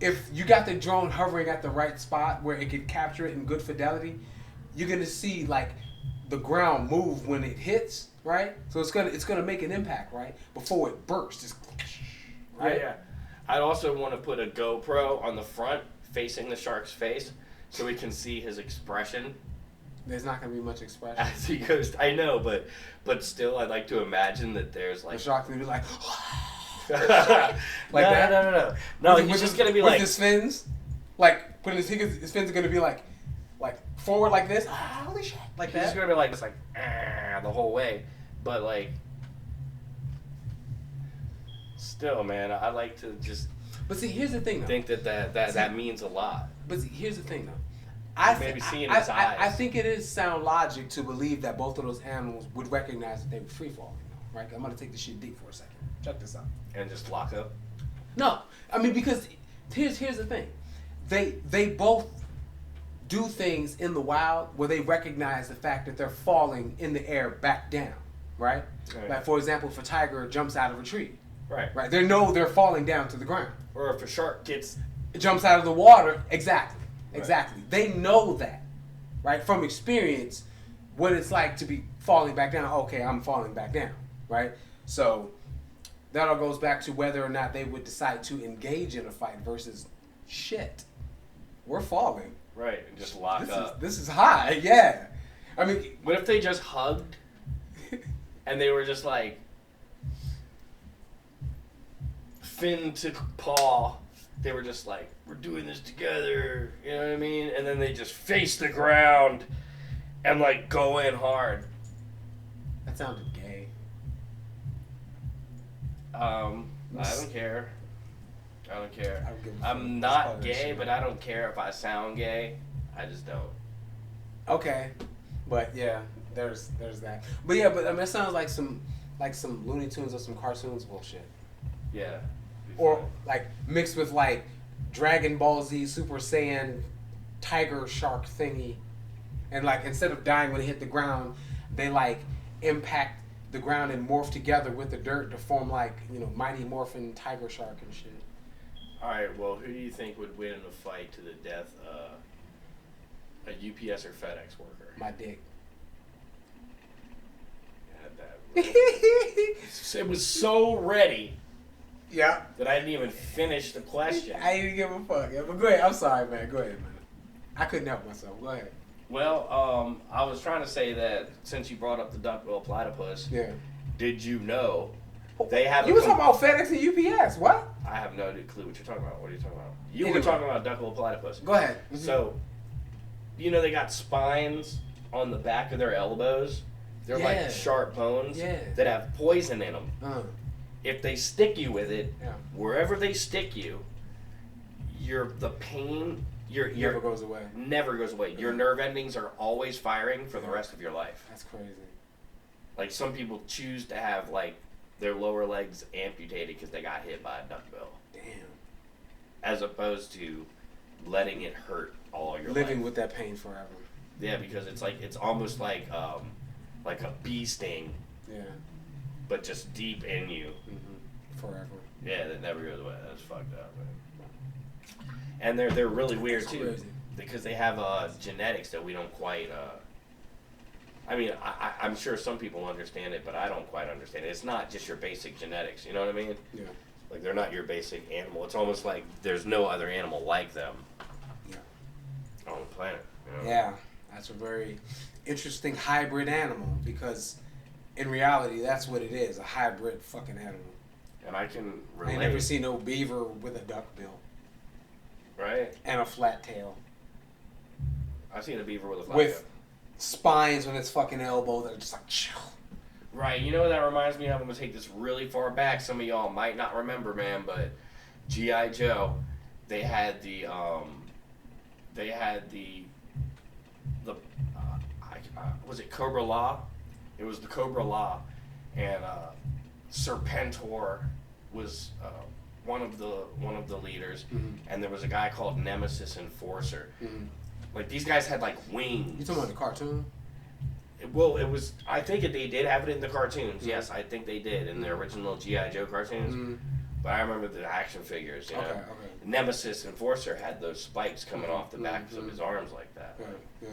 if you got the drone hovering at the right spot where it could capture it in good fidelity, you're gonna see, like, the ground move when it hits, right? So it's gonna make an impact, right? Before it bursts, just right? Yeah. I'd also want to put a GoPro on the front facing the shark's face so we can see his expression. There's not gonna be much expression as he goes. I know, but still, I'd like to imagine that there's like the shark's gonna be like, like that. No, he's just gonna be like his fins, like putting his fins are gonna be like forward like this. Holy shit! Like that. He's just gonna be like just like the whole way, but like still, man, I like to just. But see, here's the thing, though. Think that means a lot. But see, here's the thing, though. I think it is sound logic to believe that both of those animals would recognize that they were free falling, right? I'm gonna take this shit deep for a second. Check this out. And just lock up. No, I mean, because here's the thing. They both do things in the wild where they recognize the fact that they're falling in the air back down, right? Like, for example, if a tiger jumps out of a tree, right? They know they're falling down to the ground. Or if a shark jumps out of the water, exactly. They know that, right? From experience, what it's like to be falling back down. Okay, I'm falling back down, right? So that all goes back to whether or not they would decide to engage in a fight versus shit. We're falling. Right, and just lock up. This is high, yeah. I mean, what if they just hugged and they were just like fin to paw they were just like, we're doing this together, you know what I mean? And then they just face the ground and like go in hard. That sounded gay. I don't care. I don't care. I don't give a fuck. I'm Just not call that gay, shit. but I don't care if I sound gay. I just don't. Okay, but yeah, there's that. But yeah, but I mean, it sounds like some Looney Tunes or some cartoons bullshit, Yeah. or like mixed with like Dragon Ball Z Super Saiyan tiger shark thingy, and like instead of dying when they hit the ground, they like impact the ground and morph together with the dirt to form like, you know, Mighty Morphin tiger shark and shit. All right. Well, who do you think would win in a fight to the death? A UPS or FedEx worker? My dick. Had that. It was so ready Yeah. that I didn't even finish the question. I didn't give a fuck. Yeah, but go ahead. I'm sorry, man. Go ahead, man. I couldn't help myself. Go ahead. Well, I was trying to say that since you brought up the duckbill platypus, Yeah. did you know they have? You were talking about FedEx and UPS. What? I have no clue what you're talking about. What are you talking about? You Anyway. were talking about duckbill platypus. Go ahead. So, you know they got spines on the back of their elbows. They're Yeah. like sharp bones Yeah. that have poison in them. If they stick you with it, Yeah. wherever they stick you, the pain Never goes away. never goes away. Your nerve endings are always firing for the rest of your life. That's crazy. Like some people choose to have like their lower legs amputated because they got hit by a duckbill, Damn. as opposed to letting it hurt all your Living life. with that pain forever. Yeah, because it's almost like a bee sting, Yeah. but just deep in you. Forever. Yeah, that never goes away. That's fucked up, man. And they're really weird That's too, crazy. because they have genetics that we don't quite. I mean, I'm sure some people understand it, but I don't quite understand it. It's not just your basic genetics. You know what I mean? Yeah. Like they're not your basic animal. It's almost like there's no other animal like them. Yeah. On the planet. You know? Yeah. That's a very interesting hybrid animal, because in reality that's what it is, a hybrid fucking animal. And I can I relate. ain't never seen no beaver with a duck bill Right? and a flat tail I've seen a beaver with a flat with tail. spines on its fucking elbow that are just like chill. Right, you know what that reminds me of? I'm gonna take this really far back. Some of y'all might not remember, man, but G.I. Joe, they had the was it Cobra Law? It was the Cobra Law, and Serpentor was one of the leaders, and there was a guy called Nemesis Enforcer. Like these guys had like wings. You talking about the cartoon? Well, it was. I think they did have it in the cartoons. Yes, I think they did in the original G.I. Joe cartoons. But I remember the action figures. You know, Okay. Nemesis Enforcer had those spikes coming off the backs of his arms like that. Yeah.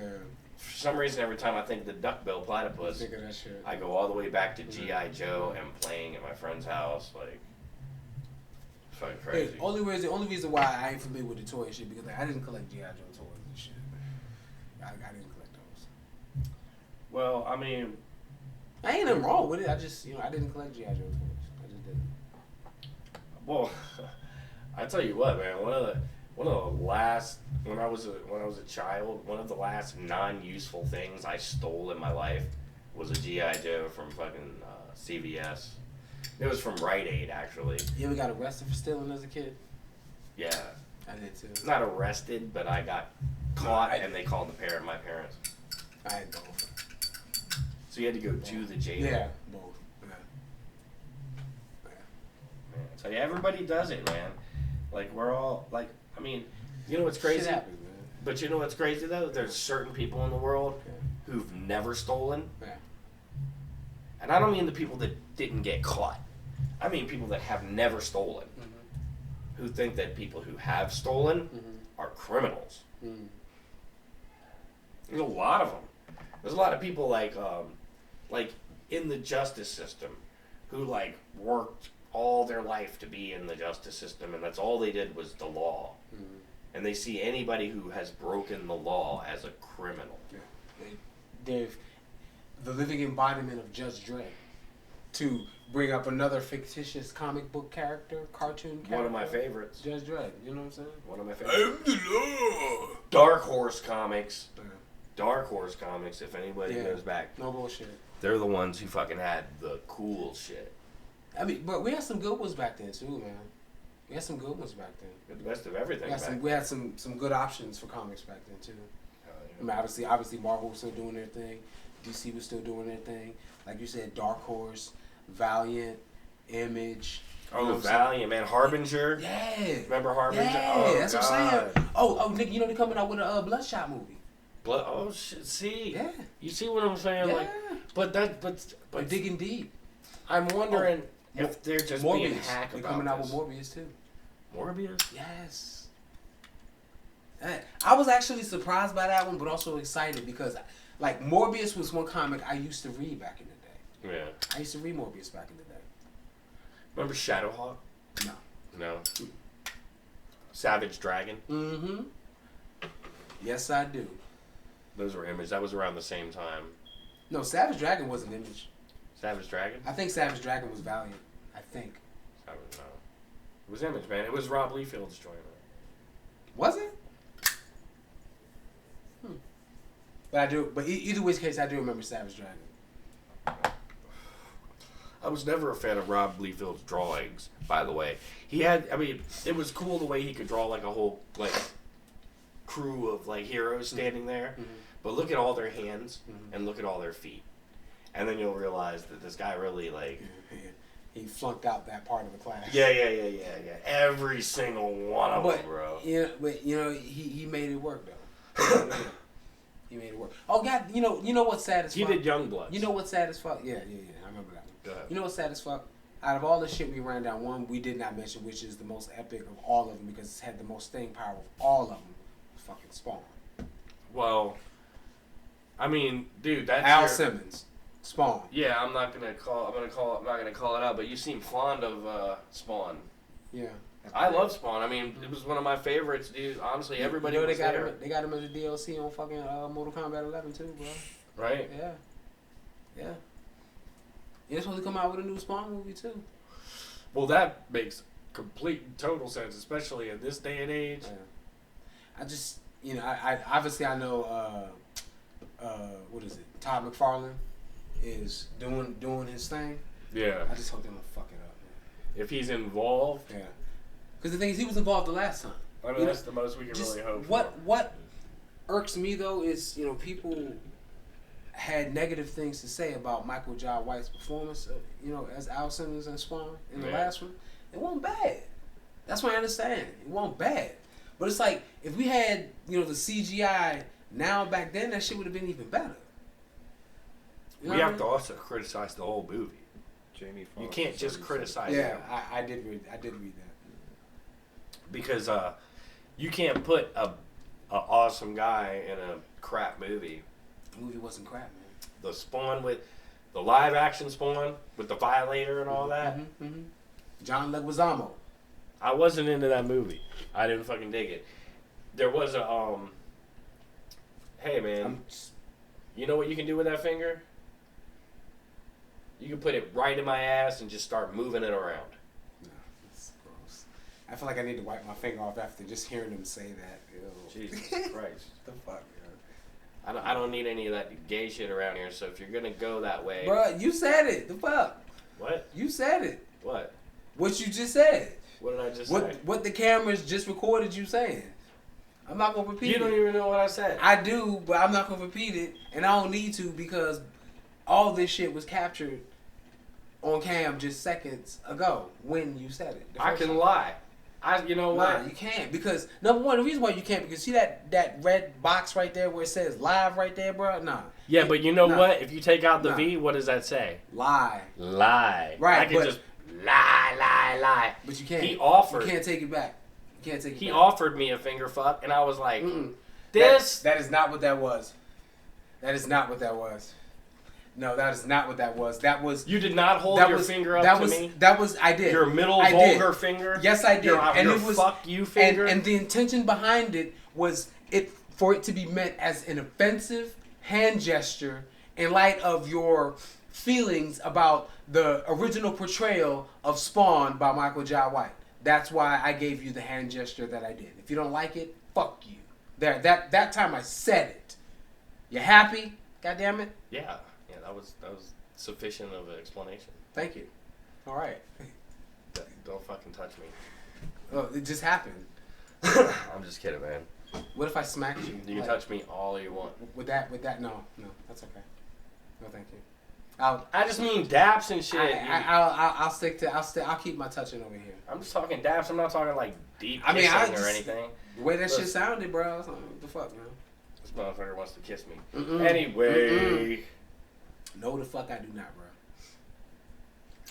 For some reason, every time I think of the duckbill platypus, Think of that shit. I go all the way back to G.I. Joe and playing at my friend's house. Like, it's fucking crazy. The only reason why I ain't familiar with the toy shit, because like, I didn't collect G.I. Joe toys and shit. I didn't collect those. Well, I mean, I ain't nothing wrong with it. I just, I didn't collect G.I. Joe toys. I just didn't. well, I tell you what, man. One of the last when I was a child, one of the last non-useful things I stole in my life was a G.I. Joe from fucking CVS. It was from Rite Aid, actually. You ever got arrested for stealing as a kid? Yeah. I did too. Not arrested, but I got caught, and they called my parents. I had both. So you had to go to the jail. Yeah, both. Yeah. Man, I tell you, everybody does it, man. Like, we're all, like, I mean, you know what's crazy? Shit happens, man. But you know what's crazy, though? There's certain people in the world who've never stolen. Yeah. And I don't mean the people that didn't get caught. I mean people that have never stolen. Who think that people who have stolen are criminals. There's a lot of them. There's a lot of people like in the justice system who like worked all their life to be in the justice system, and that's all they did was the law. And they see anybody who has broken the law as a criminal. They're the living embodiment of Judge Dredd. to bring up another fictitious comic book character, cartoon character. One of my favorites. Judge Dredd. You know what I'm saying? One of my favorites. Dark Horse Comics. Yeah. Dark Horse Comics, if anybody goes back. No bullshit. They're the ones who fucking had the cool shit. I mean, but we had some good ones back then too, man. We had some good ones back then. The best of everything. We had some good options for comics back then too. I mean, obviously Marvel was still doing their thing. DC was still doing their thing. Like you said, Dark Horse, Valiant, Image. Oh, Valiant, man. Harbinger. Yeah. Remember Harbinger? Yeah, oh, that's God. what I'm saying. Oh, nigga, you know they're coming out with a Bloodshot movie. Oh shit! See, Yeah. You see what I'm saying? Yeah. Like, but They're digging deep. I'm wondering if they're just being Morbius. hack They're about coming out this. with Morbius too. Morbius? Yes. I was actually surprised by that one, but also excited because, like, Morbius was one comic I used to read back in the day. Yeah. I used to read Morbius back in the day. Remember Shadowhawk? No. No. Savage Dragon? Mm-hmm. Yes, I do. Those were Image. That was around the same time. No, Savage Dragon wasn't Image. Savage Dragon? I think Savage Dragon was Valiant. I think. Savage, no. It was Image, man. It was Rob Liefeld's joint. Was it? But I do. But either which case, I do remember Savage Dragon. I was never a fan of Rob Liefeld's drawings, by the way. He had, I mean, it was cool the way he could draw like a whole, like, crew of, like, heroes standing there. Mm-hmm. But look at all their hands and look at all their feet. And then you'll realize that this guy really, like... He flunked out that part of the class. Yeah. Every single one of them, bro. Yeah, but, you know, he made it work, though. He made it work. Oh, God, you know what's sad as fuck? He did Youngblood. You know what's sad as fuck? Yeah, I remember that one. Go ahead. You know what's sad as fuck? Out of all the shit we ran down, one we did not mention, which is the most epic of all of them because it's had the most staying power of all of them, was fucking Spawn. Well, I mean, dude, that's Al Simmons. Spawn. Yeah, I'm not gonna call it out, but you seem fond of Spawn. Yeah. I love Spawn. I mean, it was one of my favorites, dude. Honestly, everybody was there. They got him as a DLC on fucking Mortal Kombat 11 too, bro. Right? Yeah. They're supposed to come out with a new Spawn movie too. Well, that makes complete and total sense, especially in this day and age. Yeah. I just, I obviously I know, what is it? Todd McFarlane is doing his thing. Yeah. I just hope they don't fuck it up, man. If he's involved. Yeah. Because the thing is, he was involved the last time. I mean, that's the most we can really hope for. What irks me, though, is, people had negative things to say about Michael Jai White's performance, as Al Simmons and Spawn in the last one. It wasn't bad. That's what I understand. It wasn't bad. But it's like, if we had, the CGI now back then, that shit would have been even better. We have to also criticize the whole movie. Jamie Foxx. You can't just criticize it. Yeah, I did read that. Because you can't put a awesome guy in a crap movie. The movie wasn't crap, man. The Spawn with the live action Spawn with the Violator and all that. Mm-hmm. John Leguizamo. I wasn't into that movie. I didn't fucking dig it. There was a hey man, you know what you can do with that finger? You can put it right in my ass and just start moving it around. No, that's gross. I feel like I need to wipe my finger off after just hearing them say that. Ew. Jesus Christ. The fuck, man. I don't need any of that gay shit around here, so if you're gonna go that way... Bruh, you said it. The fuck? What? You said it. What? What you just said. What did I just say? What the cameras just recorded you saying. I'm not going to repeat it. You don't even know what I said. I do, but I'm not going to repeat it, and I don't need to because all this shit was captured on cam just seconds ago when you said it. I can lie. You know what? Nah, you can't because number one, the reason why you can't because see that red box right there where it says live right there, bro. Nah. Yeah, but you know what? If you take out the V, what does that say? Lie. Right. I can just lie. But you can't. He offered. You can't take it back. You can't take it back. He offered me a finger fuck, and I was like, That is not what that was. That is not what that was. No, that is not what that was. That was... You did not hold your finger up to me? That was... I did. Your middle vulgar finger? Yes, I did. And it was... fuck you finger? And the intention behind it was for it to be meant as an offensive hand gesture in light of your feelings about the original portrayal of Spawn by Michael Jai White. That's why I gave you the hand gesture that I did. If you don't like it, fuck you. There, that time I said it. You happy? God damn it. Yeah, that was sufficient of an explanation. Thank you. All right. Don't fucking touch me. Oh, it just happened. I'm just kidding, man. What if I smacked you? You can touch me all you want. With that, no, that's okay. No, thank you. I just mean daps and shit. I'll keep my touching over here. I'm just talking daps. I'm not talking like deep kissing or anything. The way that shit sounded, bro. I was like, what the fuck, man? This motherfucker wants to kiss me. Anyway. No, the fuck I do not, bro.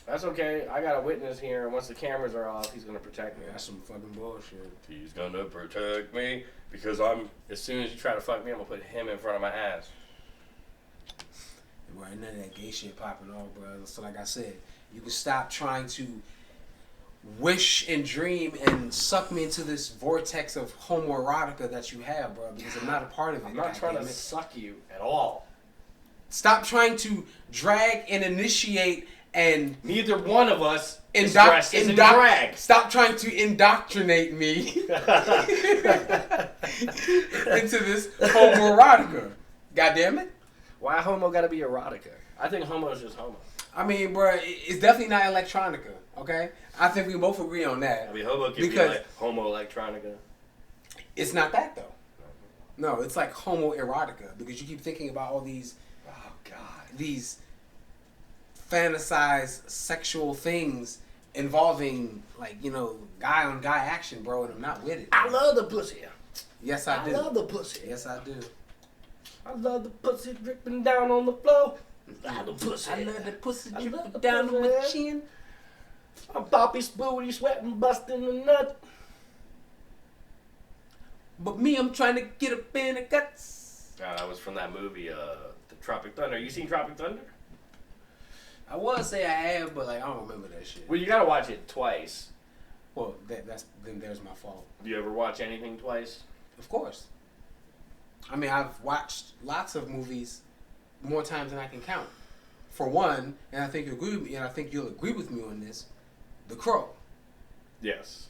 That's okay. I got a witness here, and once the cameras are off, he's gonna protect me. That's some fucking bullshit. He's gonna protect me because as soon as you try to fuck me, I'm gonna put him in front of my ass. Bro, ain't none of that gay shit popping off, bro. So like I said, you can stop trying to wish and dream and suck me into this vortex of homoerotica that you have, bro, because I'm not a part of it. I'm not trying to suck you at all. Stop trying to drag and initiate and... Neither one of us is dressed as a drag. Stop trying to indoctrinate me into this homoerotica. God damn it. Why homo gotta be erotica? I think homo is just homo. I mean, bro, it's definitely not electronica, okay? I think we both agree on that. I mean, homo can be like homo electronica. It's not that, though. No, it's like homoerotica, because you keep thinking about all these, oh, God, these fantasized sexual things involving, like, guy-on-guy action, bro, and I'm not with it. I love the pussy. Yes, I do. I love the pussy. Yes, I do. I love the pussy dripping down on the floor. I love the pussy. I love the pussy dripping down on my chin. I'm Poppy's booty sweating, busting the nut. But me, I'm trying to get up in the guts. That was from that movie, the Tropic Thunder. You seen Tropic Thunder? I would say I have, but I don't remember that shit. Well, you gotta watch it twice. Well, then there's my fault. Do you ever watch anything twice? Of course. I mean, I've watched lots of movies more times than I can count. For one, and I think you'll agree with me on this, The Crow. Yes,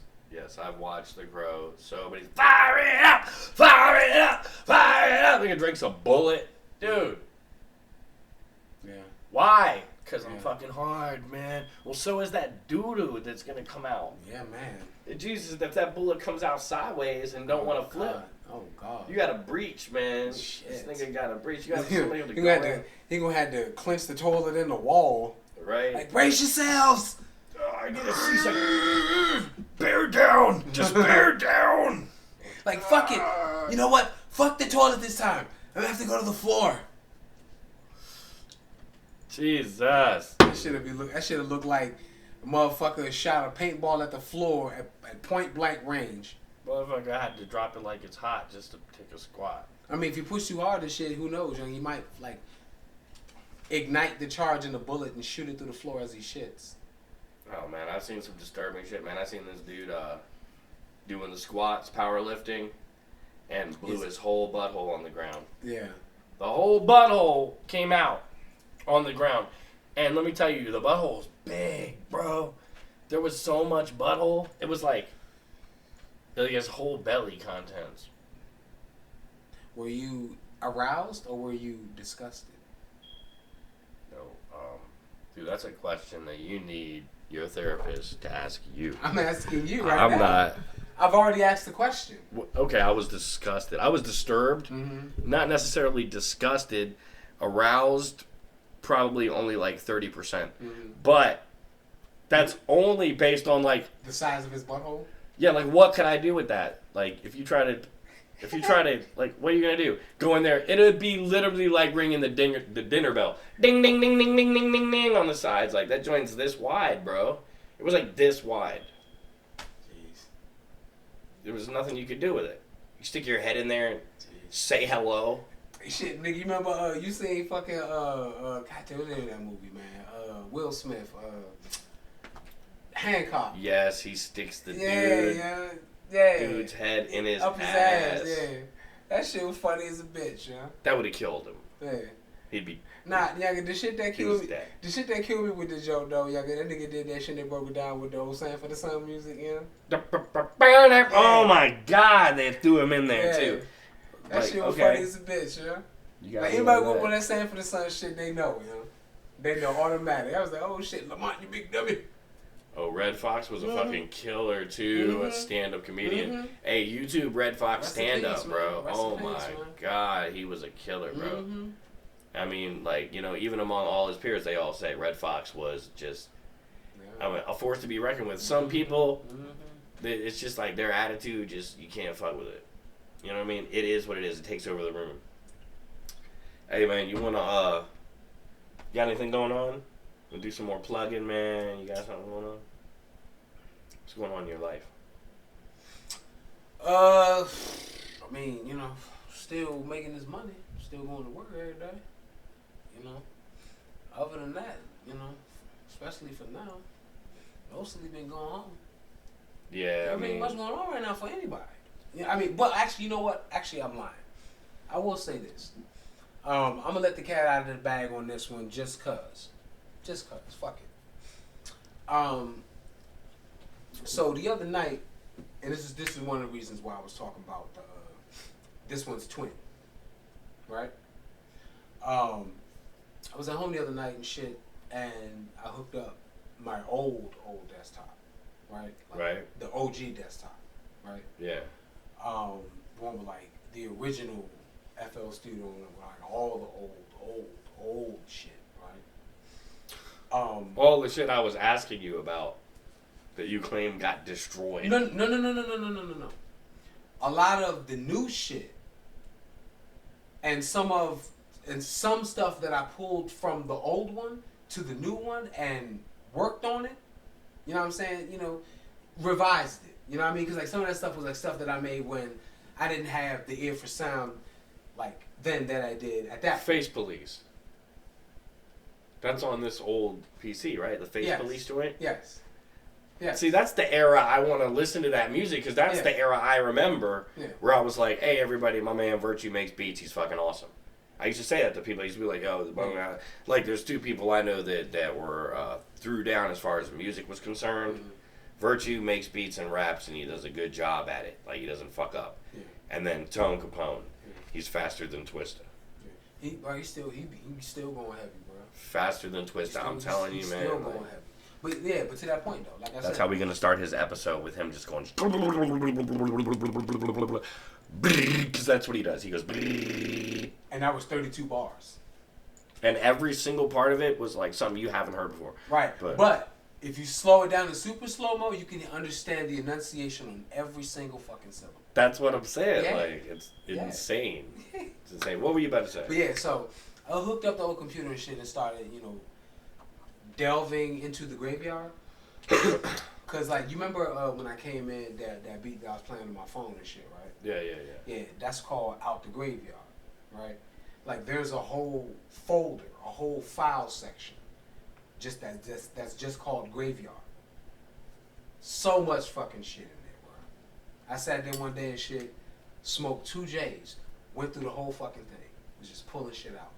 I've watched The Crow so many. Fire it up! Fire it up! Fire it up! I think it drinks a bullet, dude. Yeah. Why? Because I'm fucking hard, man. Well, so is that doo-doo that's gonna come out. Yeah, man. Jesus, if that bullet comes out sideways and don't want to flip. God. Oh, God. You got to breach, man. Shit. This nigga got to breach. You got somebody to He go in. He gonna have to clench the toilet in the wall. Right. Like, brace yourselves! Oh, I need a C-section. Bear down. Just bear down. Like, fuck it. You know what? Fuck the toilet this time. I'm gonna have to go to the floor. Jesus. That should have looked like a motherfucker shot a paintball at the floor at point blank range. Motherfucker, I had to drop it like it's hot just to take a squat. I mean, if you push too hard and shit, who knows? You might, like, ignite the charge in the bullet and shoot it through the floor as he shits. Oh, man, I've seen some disturbing shit, man. I seen this dude doing the squats, powerlifting, and blew his whole butthole on the ground. Yeah. The whole butthole came out on the ground. And let me tell you, the butthole's big, bro. There was so much butthole. It was like his whole belly contents. Were you aroused or were you disgusted? No, dude, that's a question that you need your therapist to ask you. I'm asking you right now. I'm not. I've already asked the question. Okay, I was disgusted. I was disturbed. Mm-hmm. Not necessarily disgusted. Aroused, probably only like 30%. Mm-hmm. But that's only based on like the size of his butthole. Yeah, like what can I do with that? Like if you try to, like what are you gonna do? Go in there? It would be literally like ringing the dinner bell, ding ding ding ding ding ding ding ding on the sides. Like that joint's this wide, bro. It was like this wide. Jeez. There was nothing you could do with it. You stick your head in there and say hello. Shit, nigga, you remember you seen fucking God damn, what's the name of that movie, man? Will Smith, Hancock. Yes, he sticks the dude's head in his up his ass. Yeah. That shit was funny as a bitch, yeah. That would have killed him. Yeah. he'd be. Nah, yeah, the shit that killed me. Dead. The shit that killed me with the joke though, yeah, that nigga did that shit. They broke it down with the old "Sang for the Sun" music, you know. Oh my God, they threw him in there too. That like, shit was okay. funny as a bitch, you know. Like anybody with that "Sang for the Sun" shit, they know, you know. They know automatic. I was like, oh shit, Lamont, you big dummy. Oh, Red Fox was a fucking killer too, a stand-up comedian. Hey, YouTube Red Fox stand-up, bro. Oh my God, he was a killer, bro. I mean, like, you know, even among all his peers, they all say Red Fox was just a force to be reckoned with. Some people, it's just like their attitude, just you can't fuck with it. You know what I mean? It is what it is. It takes over the room. Hey man, you wanna got anything going on? We'll do some more plugging, man. You got something going on? What's going on in your life? I mean, you know, still making this money, still going to work every day. You know, other than that, you know, especially for now, mostly been going home. Yeah, there ain't much going on right now for anybody. Yeah, I mean, but actually, you know what? Actually, I'm lying. I will say this. I'm gonna let the cat out of the bag on this one, just cause. Fuck it. So the other night, and this is one of the reasons why I was talking about this one's twin, right? I was at home the other night and shit, and I hooked up my old desktop, right? Like right. The OG desktop, right? Yeah. One with like the original FL Studio and like all the old shit, right? All the shit I was asking you about that you claim got destroyed. No. A lot of the new shit and some stuff that I pulled from the old one to the new one and worked on it. You know what I'm saying? You know, revised it. You know what I mean? Because like some of that stuff was like stuff that I made when I didn't have the ear for sound like then that I did at that Face Police. That's on this old PC, right? The Face Police joint? Yes. Yeah. See, that's the era I want to listen to that music because that's the era I remember where I was like, hey, everybody, my man Virtue makes beats. He's fucking awesome. I used to say that to people. I used to be like, oh, like there's two people I know that were threw down as far as music was concerned. Mm-hmm. Virtue makes beats and raps, and he does a good job at it. Like, he doesn't fuck up. Yeah. And then Tone Capone, he's faster than Twista. Yeah. He's still going heavy, bro. Faster than Twista, I'm telling you, man. Still going heavy. But to that point though, like I said, that's how we're gonna start his episode with him just going, because that's what he does. He goes, and that was 32 bars. And every single part of it was like something you haven't heard before. Right, but if you slow it down to super slow-mo, you can understand the enunciation on every single fucking syllable. That's what I'm saying. Yeah. Like, it's insane. It's insane. What were you about to say? But yeah, so I hooked up the old computer and shit and started, you know, delving into the graveyard. Cause like you remember when I came in that beat that I was playing on my phone and shit, right? Yeah, that's called Out the Graveyard, right? Like there's a whole folder, a whole file section, that's just called Graveyard. So much fucking shit in there, bro. I sat there one day and shit, smoked 2 J's, went through the whole fucking thing, was just pulling shit out.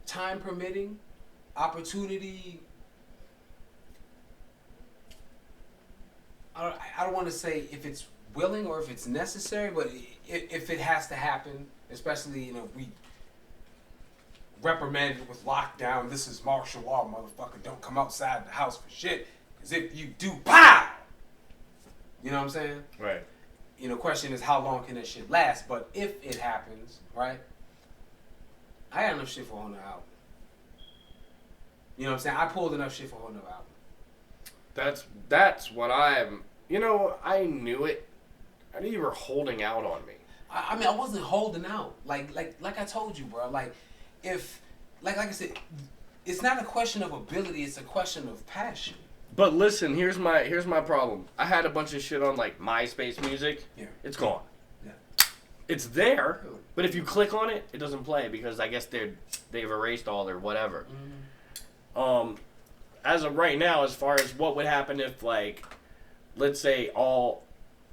Time permitting, opportunity. I don't want to say if it's willing or if it's necessary, but if it has to happen, especially, you know, we reprimanded with lockdown. This is martial law, motherfucker. Don't come outside the house for shit. Because if you do, pow! You know what I'm saying? Right. You know, question is how long can that shit last? But if it happens, right? I got enough shit for a whole nother album. You know what I'm saying? I pulled enough shit for a whole nother album. That's what I'm... You know, I knew it. I knew you were holding out on me. I mean, I wasn't holding out. Like I told you, bro. Like, if... Like I said, it's not a question of ability. It's a question of passion. But listen, here's my problem. I had a bunch of shit on, like, MySpace music. Yeah. It's gone. Yeah. It's there, but if you click on it, it doesn't play because I guess they've erased all their whatever. Mm-hmm. As of right now, as far as what would happen if, like, let's say all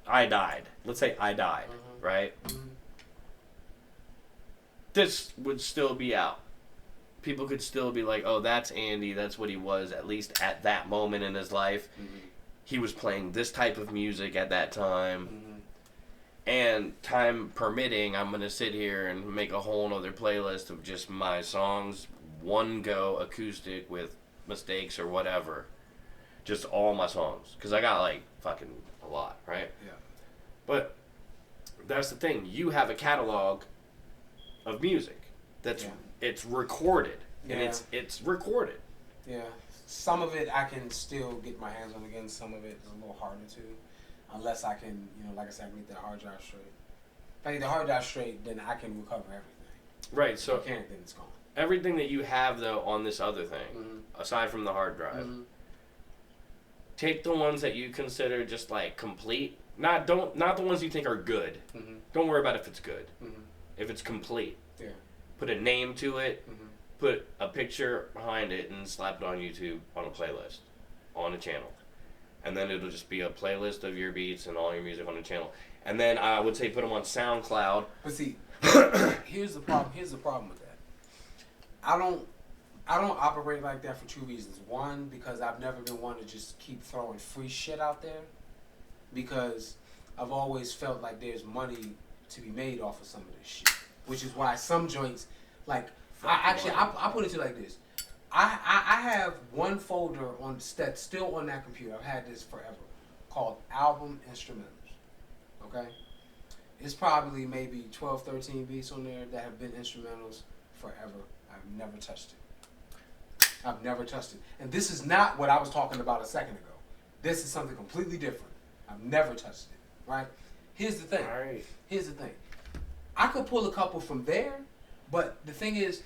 I died. Let's say I died, right? This would still be out. People could still be like, oh, that's Andy. That's what he was, at least at that moment in his life. He was playing this type of music at that time. And time permitting, I'm going to sit here and make a whole other playlist of just my songs, one go acoustic with mistakes or whatever. Just all my songs. Because I got like fucking a lot, right? Yeah. But that's the thing. You have a catalog of music that's it's recorded. And it's recorded. Yeah. Some of it I can still get my hands on again. Some of it is a little harder to. Unless I can, like I said, get that hard drive straight. If I get the hard drive straight, then I can recover everything. Right, so if I can't, then it's gone. Everything that you have, though, on this other thing, aside from the hard drive, take the ones that you consider just, like, complete. Not the ones you think are good. Don't worry about if it's good. If it's complete. Yeah. Put a name to it, put a picture behind it, and slap it on YouTube on a playlist, on a channel. And then it'll just be a playlist of your beats and all your music on the channel. And then I would say put them on SoundCloud. But see, here's the problem. Here's the problem with that. I don't operate like that for two reasons. One, because I've never been one to just keep throwing free shit out there. Because I've always felt like there's money to be made off of some of this shit. Which is why some joints, like, I put it to like this. I have one folder that's still on that computer. I've had this forever, called album instrumentals. Okay, it's probably maybe 12, 13 beats on there that have been instrumentals forever. I've never touched it. And this is not what I was talking about a second ago. This is something completely different. I've never touched it. Right? Here's the thing. All right. Here's the thing. I could pull a couple from there, but the thing is,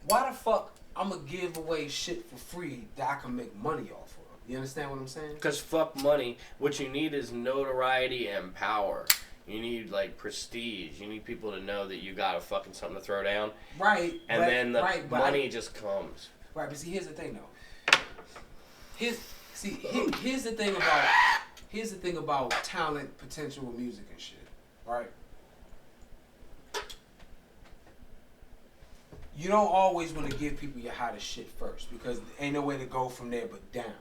why the fuck I'm gonna give away shit for free that I can make money off of? You understand what I'm saying? Because fuck money. What you need is notoriety and power. You need, like, prestige. You need people to know that you got a fucking something to throw down. Right. And then the money just comes. Right, but see, here's the thing, though. Here's the thing about talent, potential with music and shit. Right? You don't always want to give people your hottest shit first because ain't no way to go from there but down.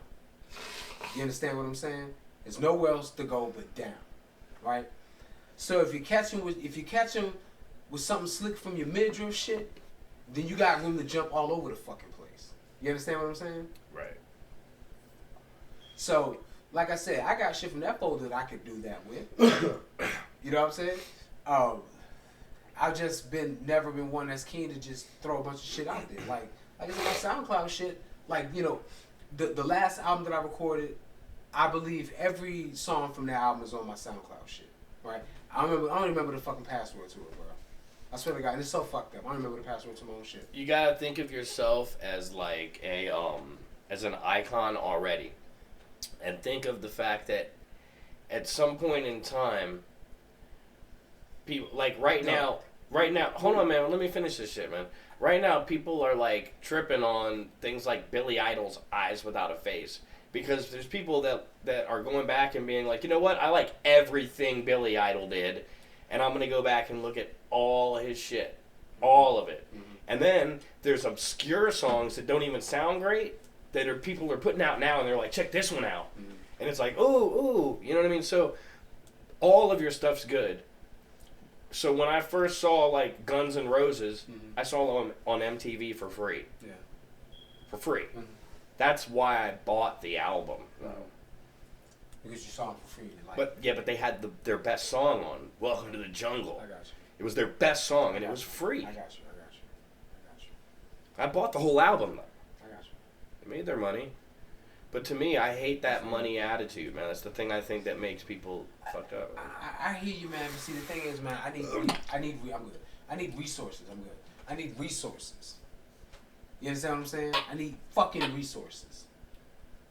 You understand what I'm saying? There's nowhere else to go but down, right? So if you catch him with something slick from your midriff shit, then you got room to jump all over the fucking place. You understand what I'm saying? Right. So, like I said, I got shit from that folder that I could do that with. You know what I'm saying? I've just never been one that's keen to just throw a bunch of shit out there. Like I said, my SoundCloud shit, like, the last album that I recorded, I believe every song from that album is on my SoundCloud shit. Right? I don't remember the fucking password to it, bro. I swear to God, it's so fucked up. I don't remember the password to my own shit. You gotta think of yourself as like as an icon already. And think of the fact that at some point in time, people, like right now, hold on, man, let me finish this shit, man. Right now, people are, like, tripping on things like Billy Idol's Eyes Without a Face. Because there's people that are going back and being like, you know what, I like everything Billy Idol did, and I'm going to go back and look at all his shit. All of it. And then there's obscure songs that don't even sound great, that people are putting out now, and they're like, check this one out. And it's like, ooh, you know what I mean? So all of your stuff's good. So when I first saw, like, Guns N' Roses, I saw them on MTV for free. Yeah. For free. That's why I bought the album, though. Because you saw them for free. But they had their best song on, Welcome to the Jungle. I got you. It was their best song, and it was free. I got you. I bought the whole album, though. I got you. They made their money. But to me, I hate that money attitude, man. That's the thing I think that makes people fucked up. I hear you, man. But see, the thing is, man, I'm good. I need resources. I'm good. I need resources. You understand what I'm saying? I need fucking resources.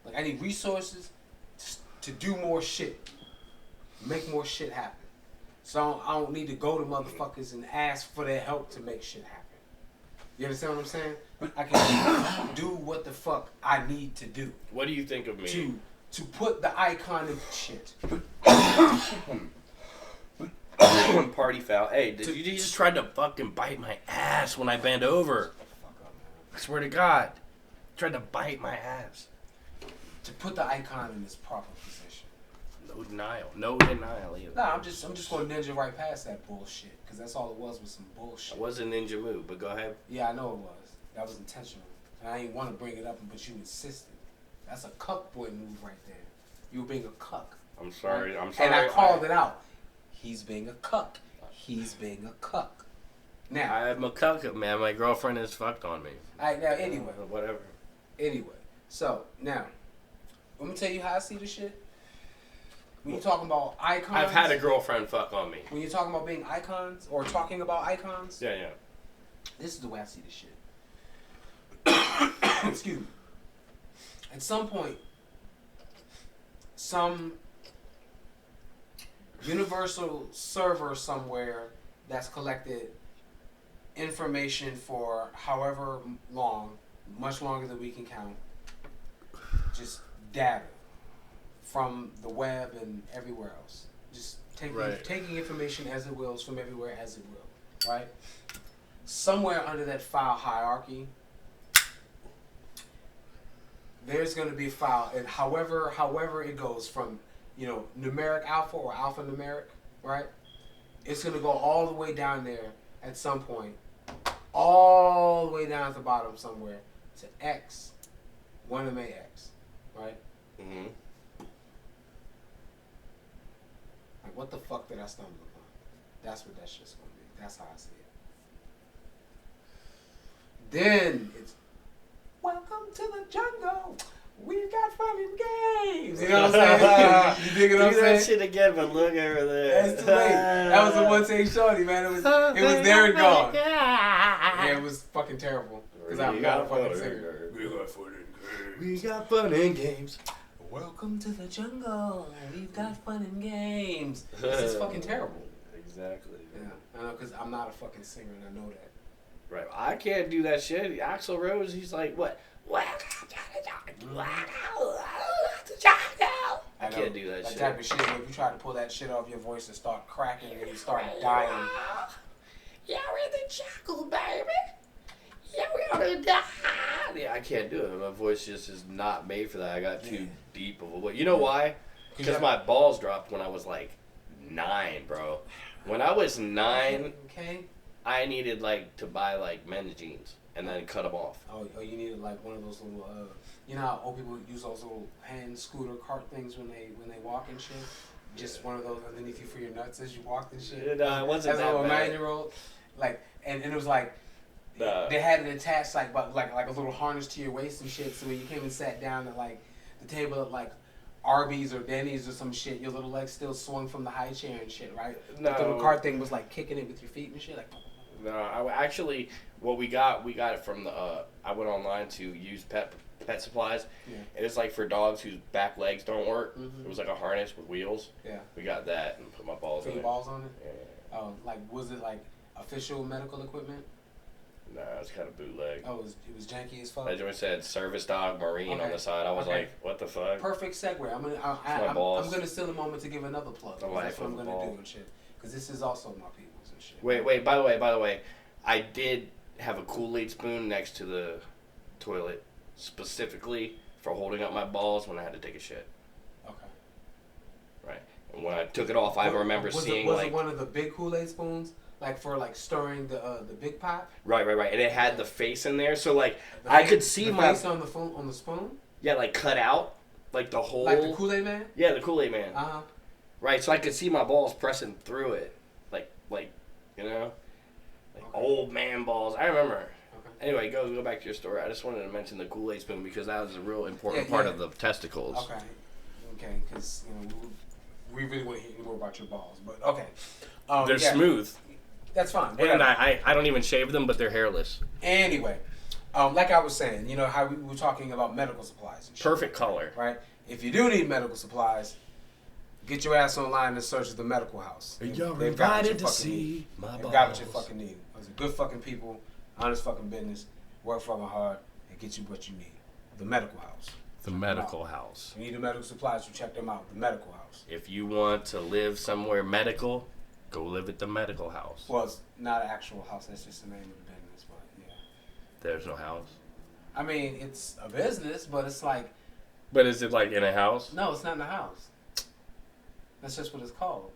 Like, I need resources to do more shit. Make more shit happen. So I don't need to go to motherfuckers and ask for their help to make shit happen. You understand what I'm saying? I can do what the fuck I need to do. What do you think of me? To to put the icon in shit. Party foul. Hey, did you just try to fucking bite my ass when I bent over? I swear to God. Tried to bite my ass. To put the icon in its proper position. No denial. No denial either. Nah, I'm just gonna ninja right past that bullshit. Cause that's all it was some bullshit. It was a ninja move, but go ahead. Yeah, I know it was. That was intentional. And I didn't want to bring it up, but you insisted. That's a cuck boy move right there. You were being a cuck. I'm sorry. Right? I'm sorry. And I called it out. He's being a cuck. He's being a cuck. Now I'm a cuck, man. My girlfriend has fucked on me. Anyway. Whatever. Anyway. So, now, let me tell you how I see the shit. When you're talking about icons. I've had a girlfriend fuck on me. When you're talking about being icons or talking about icons. Yeah. This is the way I see this shit. Excuse me. At some point, some universal server somewhere that's collected information for however long, much longer than we can count, just data from the web and everywhere else. Just taking information as it wills from everywhere as it will, right? Somewhere under that file hierarchy, there's going to be a file, and however it goes from, numeric alpha or alphanumeric, right? It's going to go all the way down there at some point, all the way down at the bottom somewhere to X, 1MA X, right? Mm-hmm. Like, what the fuck did I stumble upon? That's what that shit's going to be. That's how I see it. Then it's, welcome to the jungle. We've got fun and games. You know what I'm saying? You dig what I'm saying? Do that shit again, but look over there. That's too late. That was a one-take shorty, man. It was there and gone. Yeah, it was fucking terrible. Because I'm not a fucking singer. We got fun and games. Welcome to the jungle. We've got fun and games. This is fucking terrible. Exactly. Yeah, I know, because I'm not a fucking singer, and I know that. Right. I can't do that shit. Axl Rose, he's like, what? I can't do that shit. That type of shit, if you try to pull that shit off your voice and start cracking and you start dying. Yeah, we're in the jungle, baby. Yeah, we're gonna die. Yeah, I can't do it. My voice just is not made for that. I got too deep of a voice. You know why? Because my balls dropped when I was like 9, bro. When I was 9, I needed to buy men's jeans and then cut them off. Oh, you needed one of those little, you know how old people use those little hand scooter cart things when they walk and shit? Just one of those underneath you for your nuts as you walked and shit? No, it wasn't that bad. As a 9-year-old, and it was they had it attached like a little harness to your waist and shit. So when you came and sat down at the table at Arby's or Denny's or some shit, your little legs still swung from the high chair and shit, right? No. The little cart thing was kicking it with your feet and shit, No, what we got it from I went online to use pet supplies. Yeah. And it's for dogs whose back legs don't work. Mm-hmm. It was a harness with wheels. Yeah. We got that and put my balls on it. Put your balls on it? Yeah. Oh, was it official medical equipment? Nah, it was kind of bootleg. Oh, it was janky as fuck? That joint said service dog marine on the side. I was what the fuck? Perfect segue. I'm gonna steal a moment to give another plug. That's what I'm gonna do and shit. Because this is also my people's and shit. Wait. By the way, I did have a Kool-Aid spoon next to the toilet specifically for holding up my balls when I had to take a shit. Okay. Right. And when I took it off, I remember seeing was it one of the big Kool-Aid spoons? For stirring the big pot. Right, and it had the face in there, so I could see my face on the spoon. Yeah, cut out, the whole. Like the Kool-Aid Man. Yeah, the Kool-Aid Man. Right, so I could see my balls pressing through it, old man balls. I remember. Okay. Anyway, go back to your story. I just wanted to mention the Kool-Aid spoon because that was a real important part of the testicles. Okay, because we really want to hear more about your balls, but okay. They're smooth. That's fine. Whatever. And I don't even shave them, but they're hairless. Anyway, like I was saying, how we were talking about medical supplies and shit. Perfect color. Right? If you do need medical supplies, get your ass online and search the medical house. You're invited to see my balls. They've got what you fucking need. Those are good fucking people, honest fucking business, work fucking hard, and get you what you need. The medical house. The medical house. You need the medical supplies, you check them out. The medical house. If you want to live somewhere medical, go live at the medical house. Well, it's not an actual house. That's just the name of the business, but yeah. There's no house. I mean, it's a business, but it's like... But is it like in a house? No, it's not in a house. That's just what it's called.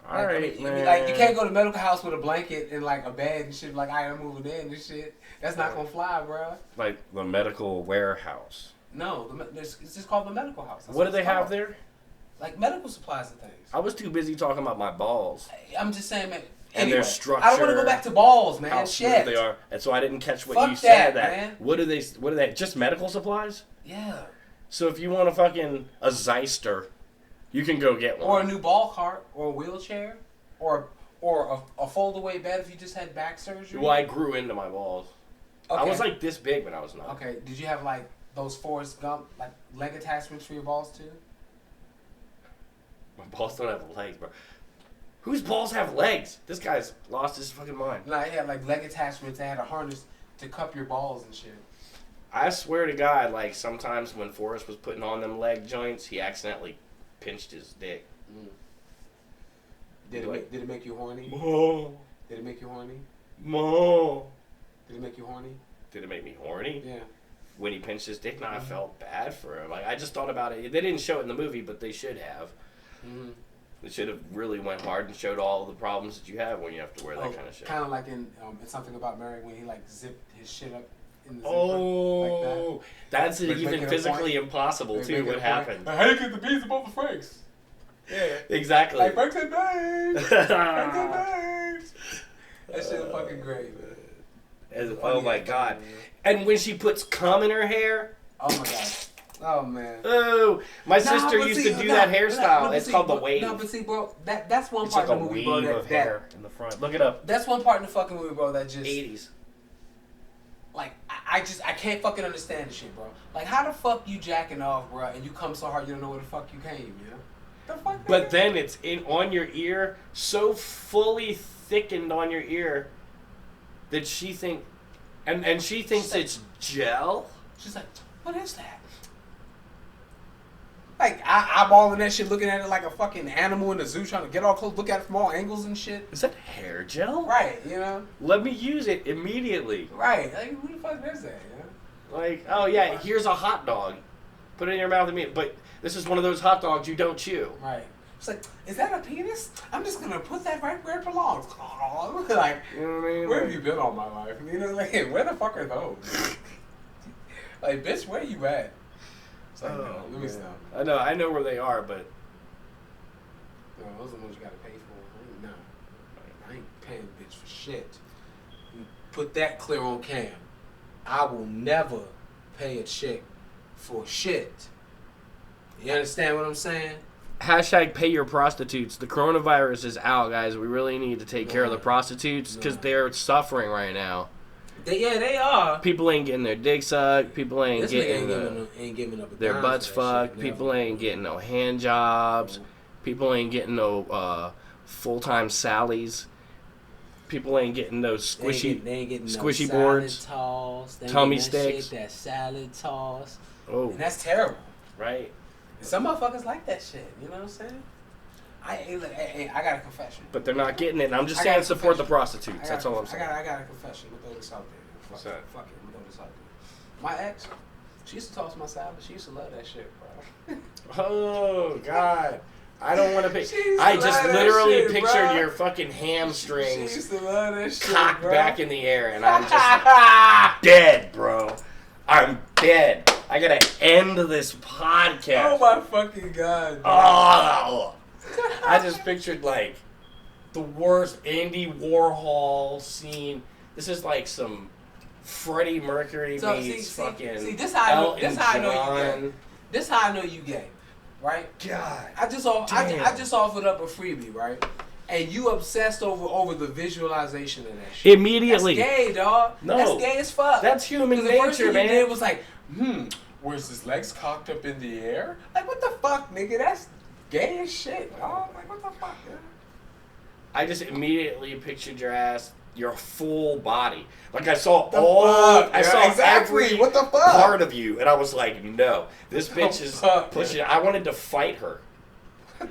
All right, man. Like, you can't go to the medical house with a blanket and like a bed and shit. Like, I'm moving in and shit. That's not gonna fly, bro. Like the medical warehouse. No, it's just called the medical house. That's what do they have called. there? Like medical supplies and things. I was too busy talking about my balls. I'm just saying, man. And anyway, their structure. I don't want to go back to balls, man. How Shit. smooth they are. And so I didn't catch what Fuck you said. that, man. What are they? Just medical supplies? Yeah. So if you want a Zyster, you can go get one. Or a new ball cart, or a wheelchair, or a fold-away bed if you just had back surgery. Well, I grew into my balls. Okay. I was like this big when I was 9. Okay. Did you have like those Forrest Gump like leg attachments for your balls too? My balls don't have legs, bro. Whose balls have legs? This guy's lost his fucking mind. No, it had like leg attachments. They had a harness to cup your balls and shit. I swear to God, like sometimes when Forrest was putting on them leg joints, he accidentally pinched his dick. Mm. Did it make you horny? Mo, Did it make you horny? mo. Did it make you horny? Did it make me horny? Yeah. When he pinched his dick, I felt bad for him. Like I just thought about it. They didn't show it in the movie, but they should have. Mm-hmm. They should have really went hard and showed all the problems that you have when you have to wear that kind of shit. Kind of like in It's Something About Mary when he like zipped his shit up in the zipper. Oh, like that's Like even making a physically point. impossible too. What happened? How you get the bees above the Franks? Yeah. Exactly. Like Franks and babes. Franks and babes. That shit is fucking great, man. Oh my God. And when she puts cum in her hair. Oh my God. Oh man. Oh, my sister used to do that hairstyle. It's called the wave. No, but see, bro, that's one It's part like of a the movie, bro. wave of hair in the front. Look it up. That's one part in the fucking movie, bro. That just 80s. like I can't fucking understand this shit, bro. Like how the fuck you jacking off, bro, and you come so hard you don't know where the fuck you came, you know? The fuck. But then it's on your ear, so fully thickened on your ear that she thinks it's gel. She's like, what is that? Like, eyeballing that shit, looking at it like a fucking animal in the zoo, trying to get all close, look at it from all angles and shit. Is that hair gel? Right, you know? Let me use it immediately. Right. Like, who the fuck is that, you know? Like, oh yeah, here's a hot dog. Put it in your mouth immediately. But this is one of those hot dogs you don't chew. Right. It's like, is that a penis? I'm just gonna put that right where it belongs. Like, You know what I mean? where have you been all my life? You know, like, where the fuck are those? Like, bitch, where you at? It's like, no, let me stop. I know where they are, but No, those are the ones you gotta pay for. No, I ain't paying bitch for shit. You put that clear on cam. I will never pay a chick for shit. You understand what I'm saying? hashtag pay your prostitutes. The coronavirus is out, guys. We really need to take care of the prostitutes because they're suffering right now. They are. People ain't getting their dick sucked. People ain't This getting ain't giving up a their dime butts for that fucked. shit, People never. ain't getting no hand jobs. People ain't getting no full-time Sallies. People ain't getting those squishy They ain't getting squishy no boards, salad toss. They ain't tummy getting that sticks. shit, that salad toss. Oh, And that's terrible. right. And some motherfuckers like that shit. You know what I'm saying? I got a confession. But they're not getting it. And I'm just I got saying a support the confession. prostitutes. That's all I'm saying. I got a confession. I'm gonna throw this out there. What's Fuck that? it. Fuck it. I'm gonna throw this out there. My ex, she used to toss my salad. She used to love that shit, bro. Oh God. I don't want to pick. She used to I just love that literally shit, pictured bro. your fucking She hamstrings used to love that shit, cocked bro. back in the air, and I'm just dead, bro. I'm dead. I gotta end this podcast. Oh my fucking god. Bro. Oh, I just pictured like the worst Andy Warhol scene. This is like some Freddie Mercury So, meets fucking see, this how I know. Elton This how I know you John. gay. This how I know you gay, right? God. I just offered up a freebie, right? And you obsessed over the visualization of that shit. Immediately. That's gay, dog. No. That's gay as fuck. That's human 'Cause the first nature, thing you man. did was like, where's his legs cocked up in the air? Like, what the fuck, nigga? That's gay as shit, dog. Like, what the fuck, man? I just immediately pictured your ass your full body. Like I saw exactly. every What the fuck? part of you, and I was like, no, this bitch is pushing. I wanted to fight her. I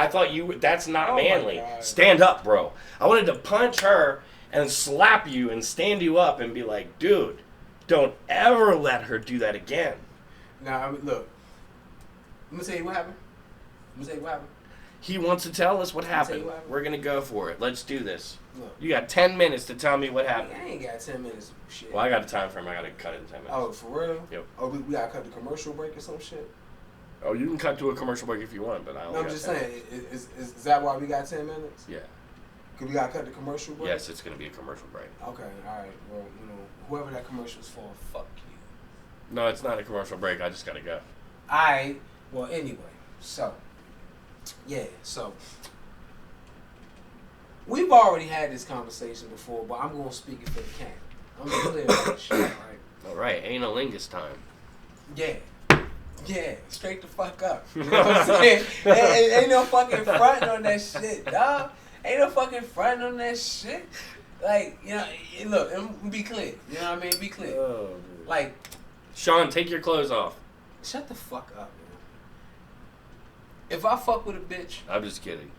thought that's not manly. Stand up, bro. I wanted to punch her and slap you and stand you up and be like, dude, don't ever let her do that again. Now, I mean, look, I'm gonna tell you what happened. He wants to tell us what happened. We're gonna go for it. Let's do this. Look, you got 10 minutes to tell me what happened. I ain't got 10 minutes. Shit. Well, I got a time frame. I gotta cut it in 10 minutes. Oh, for real? Yep. Oh, we gotta cut the commercial break or some shit? Oh, you can cut to a commercial break if you want, but I only I'm just saying, is that why we got 10 minutes? Yeah. Because we got to cut the commercial break? Yes, it's going to be a commercial break. Okay, all right. Well, whoever that commercial's for, fuck you. No, it's not a commercial break. I just got to go. All right. Well, anyway, so, we've already had this conversation before, but I'm going to speak it for the camp. I'm going to clear that shit, right? All right, analingus time. Yeah, straight the fuck up. You know what I'm saying? ain't no fucking fronting on that shit, dog. Ain't no fucking fronting on that shit. Like, look, and be clear. You know what I mean? Be clear. Oh, like, Sean, take your clothes off. Shut the fuck up, man. If I fuck with a bitch. I'm just kidding.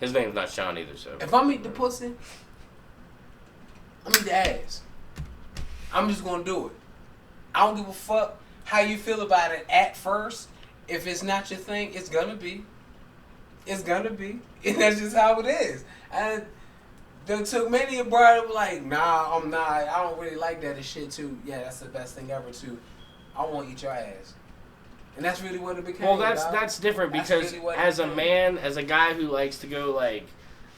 His name's not Sean either, so. If I meet the pussy, I meet the ass. I'm just gonna do it. I don't give a fuck how you feel about it at first. If it's not your thing, it's gonna be. It's gonna be. And that's just how it is. And there took many a brother like, nah, I'm not. I don't really like that and shit too. Yeah, that's the best thing ever too. I want to eat your ass. And that's really what it became. Well, that's different because really as a man, as a guy who likes to go like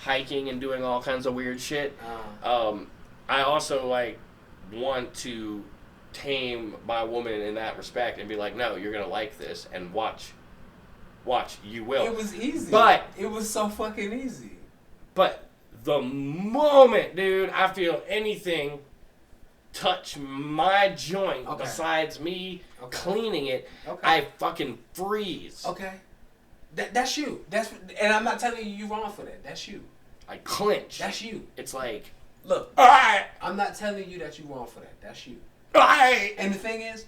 hiking and doing all kinds of weird shit, I also like want to tame my woman in that respect and be like, no, you're gonna like this and watch, you will. It was easy, but it was so fucking easy. But the moment, dude, I feel anything touch my joint besides me cleaning it, I fucking freeze. Okay, that's you. And I'm not telling you wrong for that. That's you. I clench. That's you. It's like, look, I'm not telling you that you wrong for that. That's you. Right. And the thing is,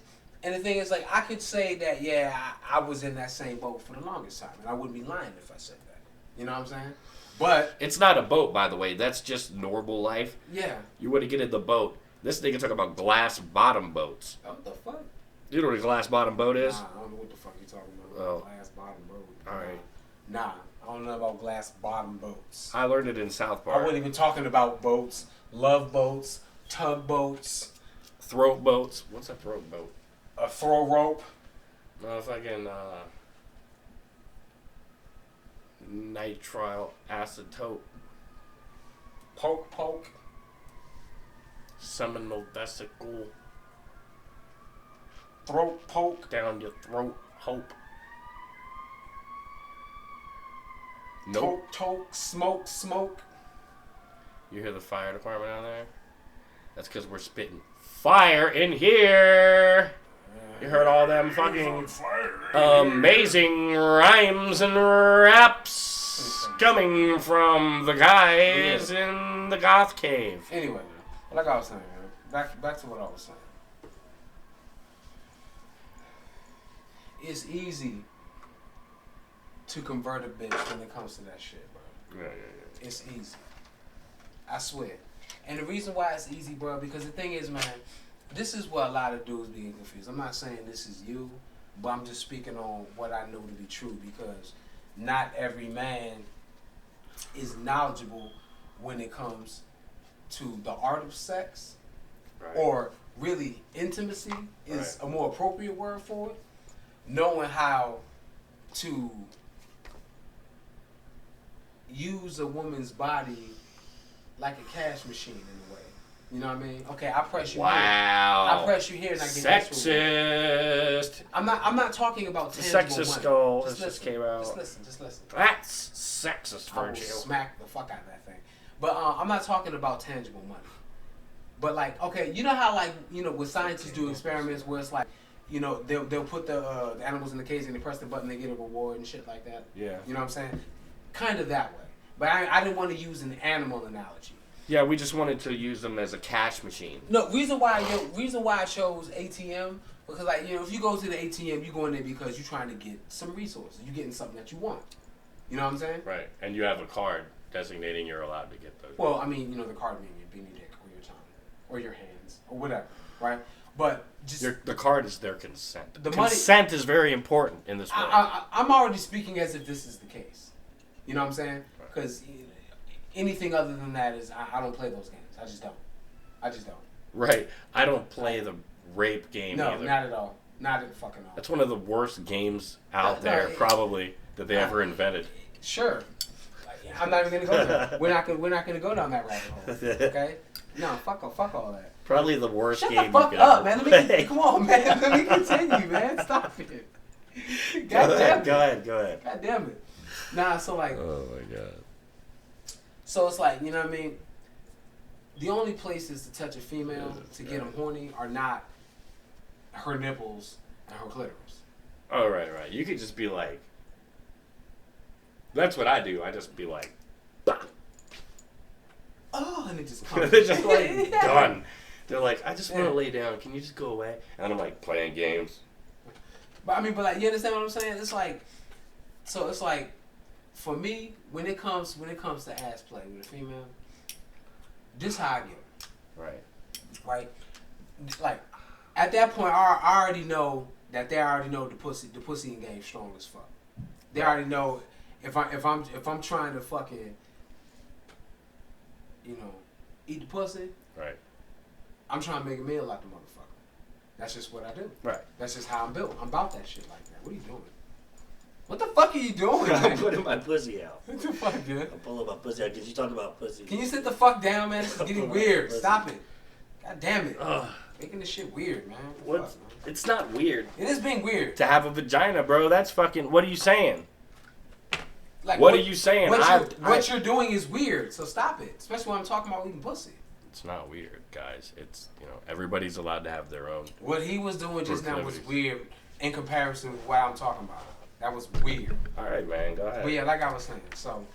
like, I could say that, yeah, I was in that same boat for the longest time, and I wouldn't be lying if I said that. You know what I'm saying? But it's not a boat, by the way. That's just normal life. Yeah. You want to get in the boat. This nigga talking about glass bottom boats. What the fuck? You know what a glass bottom boat is? Nah, I don't know what the fuck you talking about. Oh. Glass bottom boat. All right. Nah, I don't know about glass bottom boats. I learned it in South Park. I wasn't even talking about boats, love boats, tug boats. Throat boats. What's a throat boat? A throw rope. No, fucking nitrile acetate. Poke. Seminal vesicle. Throat poke. Down your throat. Hope. Nope. Toke. Smoke. You hear the fire department out there? That's because we're spitting fire in here. You heard all them fucking amazing rhymes and raps coming from the guys in the goth cave. Anyway, like I was saying, man, back to what I was saying. It's easy to convert a bitch when it comes to that shit, bro. Yeah. It's easy. I swear. And the reason why it's easy, bro, because the thing is, man, this is what a lot of dudes being confused. I'm not saying this is you, but I'm just speaking on what I know to be true, because not every man is knowledgeable when it comes to the art of sex, right, or really intimacy is a more appropriate word for it. Knowing how to use a woman's body like a cash machine in a way. You know what I mean? Okay, I press you here. I press you here and I get sexist. I'm not talking about tangible sexist money. skull. Just came out. Just listen. That's sexist, I will smack the fuck out of that thing. But I'm not talking about tangible money. But like, okay, you know how like, when scientists do experiments where it's like, they'll put the animals in the cage and they press the button, they get a reward and shit like that. Yeah. You know what I'm saying? Kind of that way. But I didn't want to use an animal analogy. Yeah, we just wanted to use them as a cash machine. No, reason why I chose ATM because like if you go to the ATM, you go in there because you're trying to get some resources. You're getting something that you want. You know what I'm saying? Right, and you have a card designating you're allowed to get those. Well, I mean, the card being your beanie dick or your tongue or your hands or whatever, right? But just the card is their consent. The consent is very important in this world. I'm already speaking as if this is the case. You know what I'm saying? Because anything other than that is I don't play those games. I just don't. Right. I don't play the rape game either. No, not at all. Not at fucking all. That's one of the worst games out there, probably, that they ever invented. Sure. I'm not even gonna go there. We're not gonna go down that rabbit hole. Okay? No, fuck all that. Probably the worst Shut game the fuck you up, could man. ever play. Come on, man. Let me continue, man. Stop it. God damn it. Go ahead. God damn it. Nah, so like. Oh my god. So it's like, you know what I mean? The only places to touch a female to get them horny are not her nipples and her clitoris. Oh, right. You could just be like. That's what I do. I just be like. Bah. Oh, and it just comes. They're just like done. They're like, I just want to lay down. Can you just go away? And I'm like playing games. But like, you understand what I'm saying? It's like, so it's like, for me, when it comes to ass play with a female, this how I get it. Right. Like, at that point, I already know that they already know the pussy in game strong as fuck. They already know if I'm trying to fucking, eat the pussy. Right. I'm trying to make a meal out the motherfucker. That's just what I do. Right. That's just how I'm built. I'm about that shit like that. What are you doing? What the fuck are you doing? I'm putting my pussy out. What the fuck, dude? I'm pulling my pussy out because you talk about pussy. Can you sit the fuck down, man? This is getting weird. Pussy. Stop it. God damn it. Ugh. Making this shit weird, man. What? Fuck, man. It's not weird It is being weird. to have a vagina, bro. That's fucking. What are you saying? Like, What are you saying? What you're doing is weird, so stop it. Especially when I'm talking about eating pussy. It's not weird, guys. It's everybody's allowed to have their own. What he was doing just now was proclivities. weird in comparison with what I'm talking about. That was weird. All right, man. Go ahead. But yeah, like I was saying, so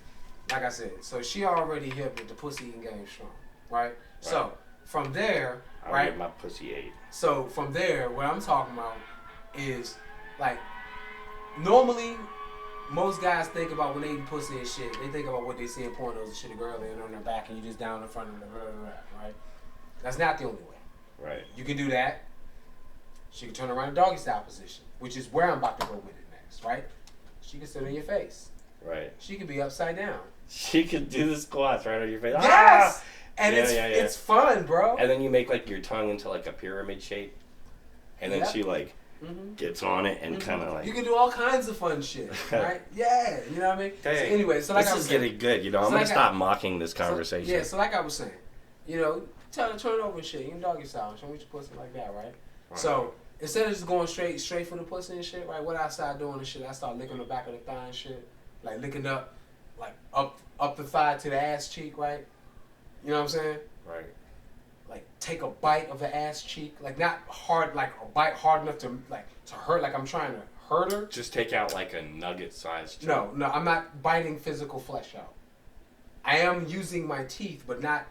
like I said, so she already hit with the pussy eating game strong, right? So from there, I'll get my pussy ate. So from there, what I'm talking about is like normally most guys think about when they eat pussy and shit, they think about what they see in pornos and shit, a girl laying on their back and you just down in front of them, right? That's not the only way. Right. You can do that. She can turn around in doggy style position, which is where I'm about to go with it next, right? She can sit on your face. Right. She can be upside down. She can do the squats right on your face. Yes! Ah! And it's fun, bro. And then you make like your tongue into like a pyramid shape. And then she like gets on it and kind of like. You can do all kinds of fun shit, right? Yeah, you know what I mean? Dang. So anyway, so like this I was is saying, getting good, I'm so gonna like stop mocking this conversation. So like I was saying, turn it over and shit. You can doggy style, show me your pussy like that, right? So instead of just going straight for the pussy and shit, right? What I started doing and shit, I started licking the back of the thigh and shit, like licking up the thigh to the ass cheek, right? You know what I'm saying? Right. Like take a bite of the ass cheek, like not hard, like a bite hard enough to hurt, like I'm trying to hurt her. Just take out like a nugget sized. No, I'm not biting physical flesh out. I am using my teeth, but not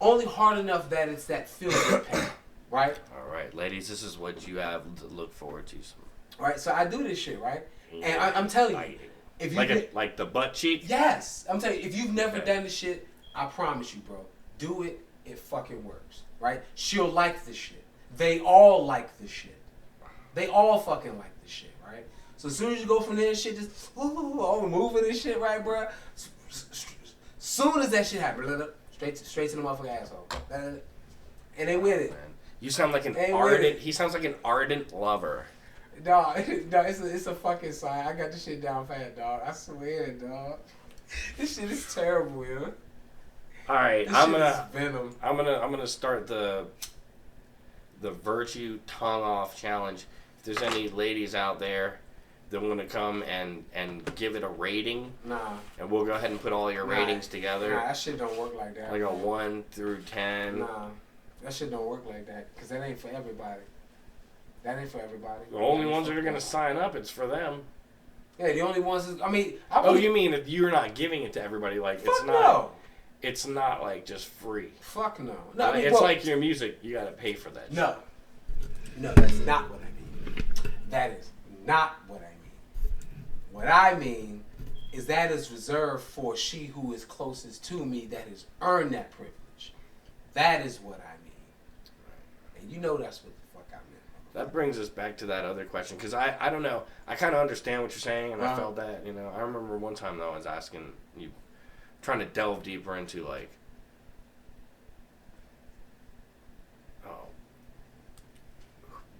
only hard enough that it's that feeling pain, right? All right, ladies, this is what you have to look forward to. Right, so I do this shit, right? And I'm telling you, if you like the butt cheek. Yes, I'm telling you, if you've never done this shit, I promise you, bro, do it. It fucking works, right? She'll like this shit. They all like this shit. They all fucking like this shit, right? So as soon as you go from there and shit, just all moving and shit, right, bro? Soon as that shit happens, straight to the motherfucking asshole, and they with it. Man. You sound like an ardent. He sounds like an ardent lover. Dog, it's a fucking sign. I got this shit down pat, dog. I swear, dog. This shit is terrible, yo. All right, This I'm shit is venom. gonna start the virtue tongue off challenge. If there's any ladies out there that want to come and give it a rating, and we'll go ahead and put all your ratings together. Nah, that shit don't work like that. Like a 1 through 10. Nah, that shit don't work like that. Cause that ain't for everybody. That ain't for everybody. The only ones that are gonna sign up, it's for them. Yeah, the only ones. You mean that you're not giving it to everybody? Like it's not. No. it's not like just free. Fuck no. No, I mean, it's like your music. You gotta pay for that. No, that's not what I mean. That is not what I mean. What I mean is that is reserved for she who is closest to me that has earned that privilege. That is what I mean. And you know that's what the fuck I meant. That brings us back to that other question, because I don't know. I kind of understand what you're saying, and I felt that, you know. I remember one time, though, I was asking you, trying to delve deeper into, like,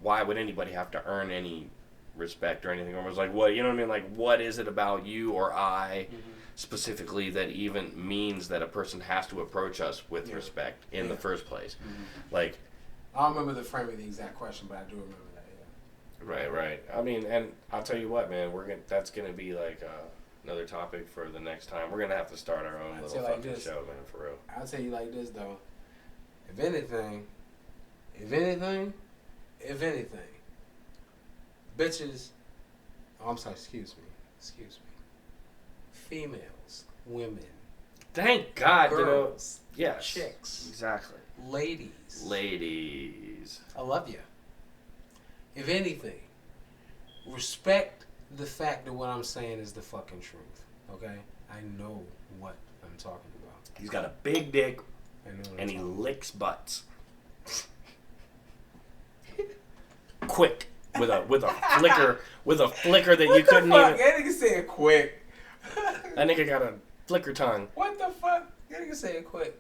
why would anybody have to earn any respect or anything? Or I was like, what, you know what I mean? Like, what is it about you or I specifically that even means that a person has to approach us with respect in the first place? Like, I don't remember the frame of the exact question, but I do remember that. Yeah. Right. I mean, and I'll tell you what, man. That's gonna be like another topic for the next time. We're gonna have to start our own little fucking show, man, for real. I'll tell you like this though. If anything, bitches. Oh, I'm sorry. Excuse me. Females, women. Thank God, girls, you know. Yes. Chicks. Exactly. Ladies. I love you. If anything, respect the fact that what I'm saying is the fucking truth. Okay? I know what I'm talking about. He's got a big dick, and he licks butts. Quick, with a flicker that you couldn't even. That nigga said quick. That nigga got a flicker tongue. What the fuck? That nigga said quick.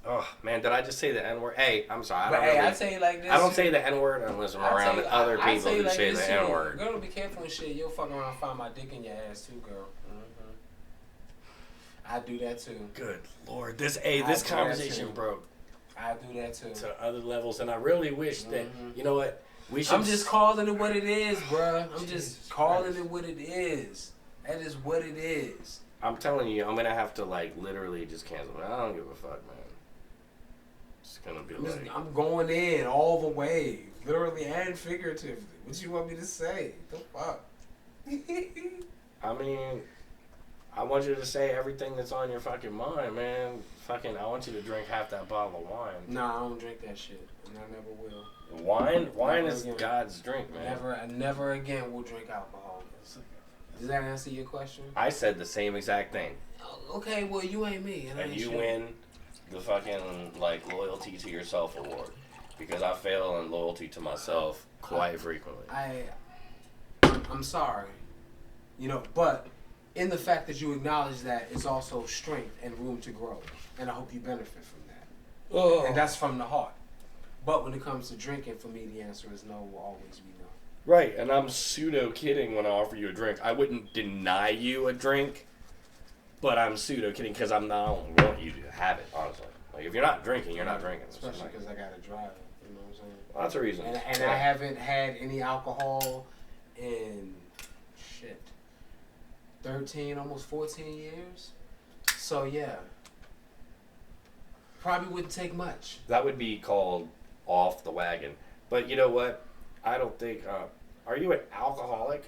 Oh man, did I just say the N-word? Hey, I'm sorry. I tell you like this. I don't say the N-word unless I'm around other people who say the N-word. Girl, be careful and shit. You'll fuck around and find my dick in your ass too, girl. I do that too. Good Lord, this conversation broke. I do that too. To other levels, and I really wish that, you know what, we should. I'm just calling it what it is, bruh. I'm just calling it what it is. That is what it is. I'm telling you, I'm gonna have to like literally just cancel it. I don't give a fuck, man. It's gonna be I'm going in all the way, literally and figuratively. What you want me to say? The fuck? I mean, I want you to say everything that's on your fucking mind, man. Fucking, I want you to drink half that bottle of wine. Nah, I don't drink that shit, and I never will. Wine is God's drink, man. I never again will drink alcohol. Does that answer your question? I said the same exact thing. Okay, well, you ain't me. And you win the fucking, like, loyalty to yourself award. Because I fail in loyalty to myself quite frequently. I'm sorry. You know, but in the fact that you acknowledge that, it's also strength and room to grow. And I hope you benefit from that. Oh. And that's from the heart. But when it comes to drinking, for me, the answer is no, will always be no. Right, and I'm pseudo kidding when I offer you a drink. I wouldn't deny you a drink, but I'm pseudo kidding because I don't want you to have it, honestly. Like, if you're not drinking, you're not drinking. Especially because I got to drive. You know what I'm saying? Well, that's a reason. And I haven't had any alcohol in, 13, almost 14 years. So, yeah. Probably wouldn't take much. That would be called off the wagon. But you know what? I don't think... are you an alcoholic?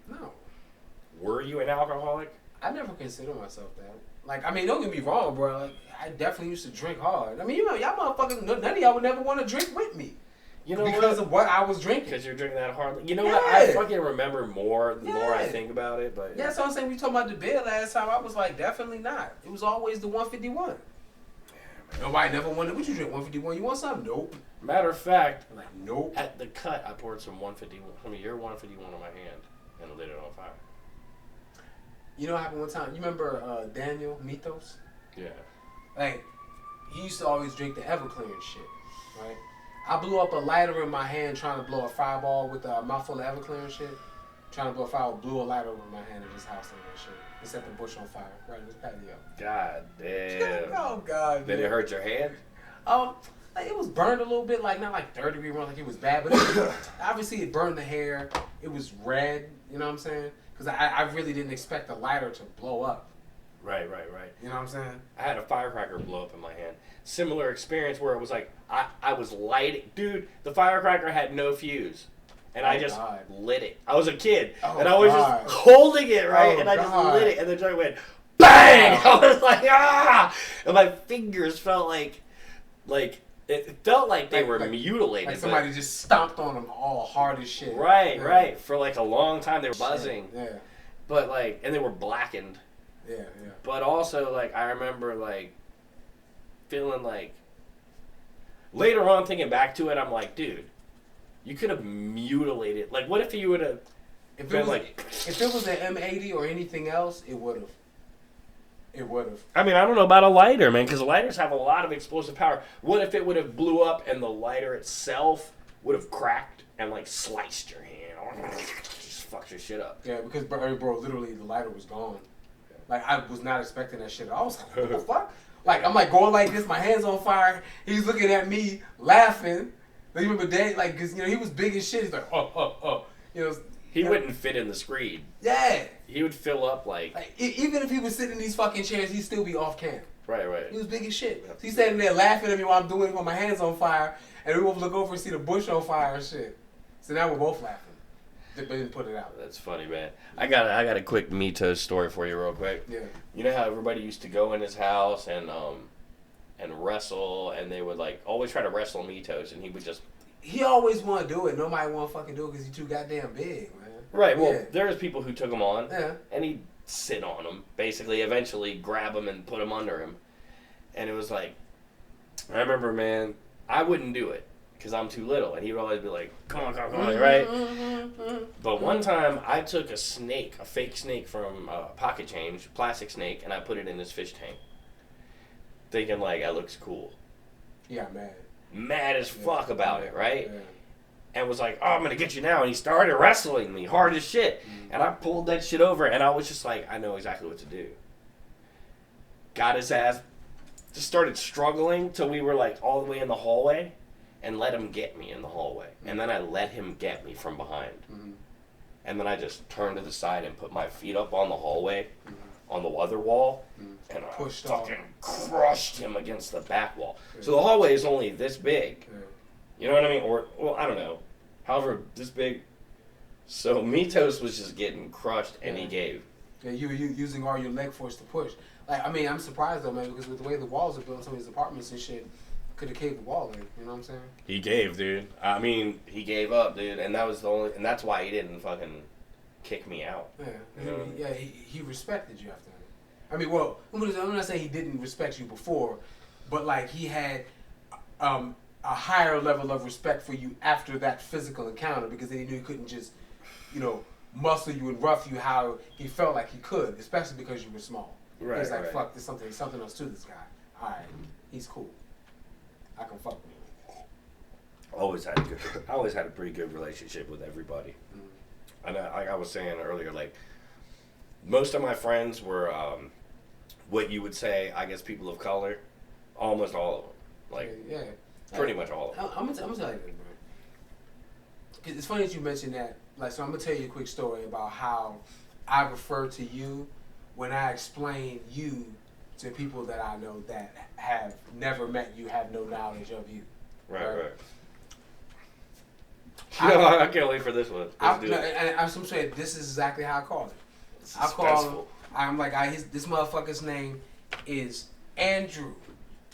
No. Were you an alcoholic? I never considered myself that. Like, I mean, don't get me wrong, bro. Like, I definitely used to drink hard. I mean, you know, y'all motherfuckers, none of y'all would never want to drink with me. You know because of what I was drinking. Because you're drinking that hard. You know what? I fucking remember more the more I think about it. But yeah, so I'm saying we talking about the beer last time. I was like, definitely not. It was always the 151. Yeah, nobody never wanted. What you drink? 151? You want something? Nope. Matter of fact, I'm like, nope. At the cut, I poured some 151. I mean, your 151 on my hand and lit it on fire. You know what happened one time? You remember Daniel Mythos? Yeah. Like, he used to always drink the Everclear and shit, right? I blew up a lighter in my hand trying to blow a fireball with a mouthful of Everclear and shit. Trying to blow a fireball, blew a lighter over my hand in his house and that shit. He set the bush on fire right in his patio. God damn. Oh, God. Did it hurt your hand? Like it was burned a little bit, like not like 3rd-degree burn, like it was bad, but it was, obviously it burned the hair. It was red, you know what I'm saying? Because I really didn't expect the lighter to blow up. Right. You know what I'm saying? I had a firecracker blow up in my hand. Similar experience where it was like, I was lighting. Dude, the firecracker had no fuse. And I just lit it. I was a kid. And I was just holding it, right? And I just lit it. And the joint went, BAM! bang! I was like, ah! And my fingers felt like it felt like they were mutilated. Like somebody just stomped on them all hard as shit. Right, right. For like a long time, they were buzzing. Yeah. But like, and they were blackened. Yeah. But also, like, I remember like feeling like later on, thinking back to it, I'm like, dude, you could have mutilated. Like, what if you would have? If it was an M80 or anything else, it would have. It would have. I mean, I don't know about a lighter, man, because lighters have a lot of explosive power. What if it would have blew up and the lighter itself would have cracked and like sliced your hand? Just fucked your shit up. Yeah, because bro, literally the lighter was gone. Like I was not expecting that shit. I was like, what the fuck? Like I'm like going like this, my hands on fire. He's looking at me laughing. Like, you remember Dave? Like, cause he was big as shit. He's like, oh. He wouldn't fit in the screen. Yeah. He would fill up like even if he was sitting in these fucking chairs, he'd still be off cam. Right. He was big as shit. So he's standing there laughing at me while I'm doing it with my hands on fire, and we both look over and see the bush on fire and shit. So now we're both laughing. But didn't put it out. That's funny, man. I got a quick Mitos story for you, real quick. Yeah. You know how everybody used to go in his house and wrestle, and they would like always try to wrestle Mitos, and he would just. He always want to do it. Nobody want to fucking do it because he's too goddamn big, man. Right. Well, there's people who took him on, and he'd sit on him, basically, eventually grab him and put him under him, and it was like, I remember, man, I wouldn't do it. Because I'm too little, and he would always be like, come on, right? But one time, I took a fake snake from Pocket Change, plastic snake, and I put it in his fish tank. Thinking, like, that looks cool. Yeah, man. Mad as fuck about it, right? Yeah. And was like, oh, I'm going to get you now. And he started wrestling me hard as shit. And I pulled that shit over, and I was just like, I know exactly what to do. Got his ass, just started struggling till we were, like, all the way in the hallway. And let him get me in the hallway. And then I let him get me from behind. Mm-hmm. And then I just turned to the side and put my feet up on the hallway, on the other wall, and I fucking crushed him against the back wall. Yeah. So the hallway is only this big. Yeah. You know what I mean? Or, well, I don't know. However, this big. So Mitos was just getting crushed, and he gave. Yeah, you were using all your leg force to push. Like, I mean, I'm surprised, though, man, because with the way the walls are built in some of these apartments and shit, could have caved the wall in, you know what I'm saying? He gave, dude. I mean, he gave up, dude, and that was the only, and that's why he didn't fucking kick me out. Yeah, you know? Yeah. He respected you after that. I mean, well, I'm not saying he didn't respect you before, but like he had a higher level of respect for you after that physical encounter because then he knew he couldn't just, muscle you and rough you how he felt like he could, especially because you were small. Right. He's like, fuck, there's something else to this guy. All right, he's cool. I can fuck with him. I always had a pretty good relationship with everybody. And like I was saying earlier, like most of my friends were what you would say, I guess, people of color. Almost all of them, like pretty much all of them. I'm gonna tell you this, bro. Cause it's funny that you mentioned that. Like, so I'm gonna tell you a quick story about how I refer to you when I explain you to people that I know that have never met you, have no knowledge of you. Right. I can't wait for this one. I'm saying this is exactly how I call it. I call him. I'm like, this motherfucker's name is Andrew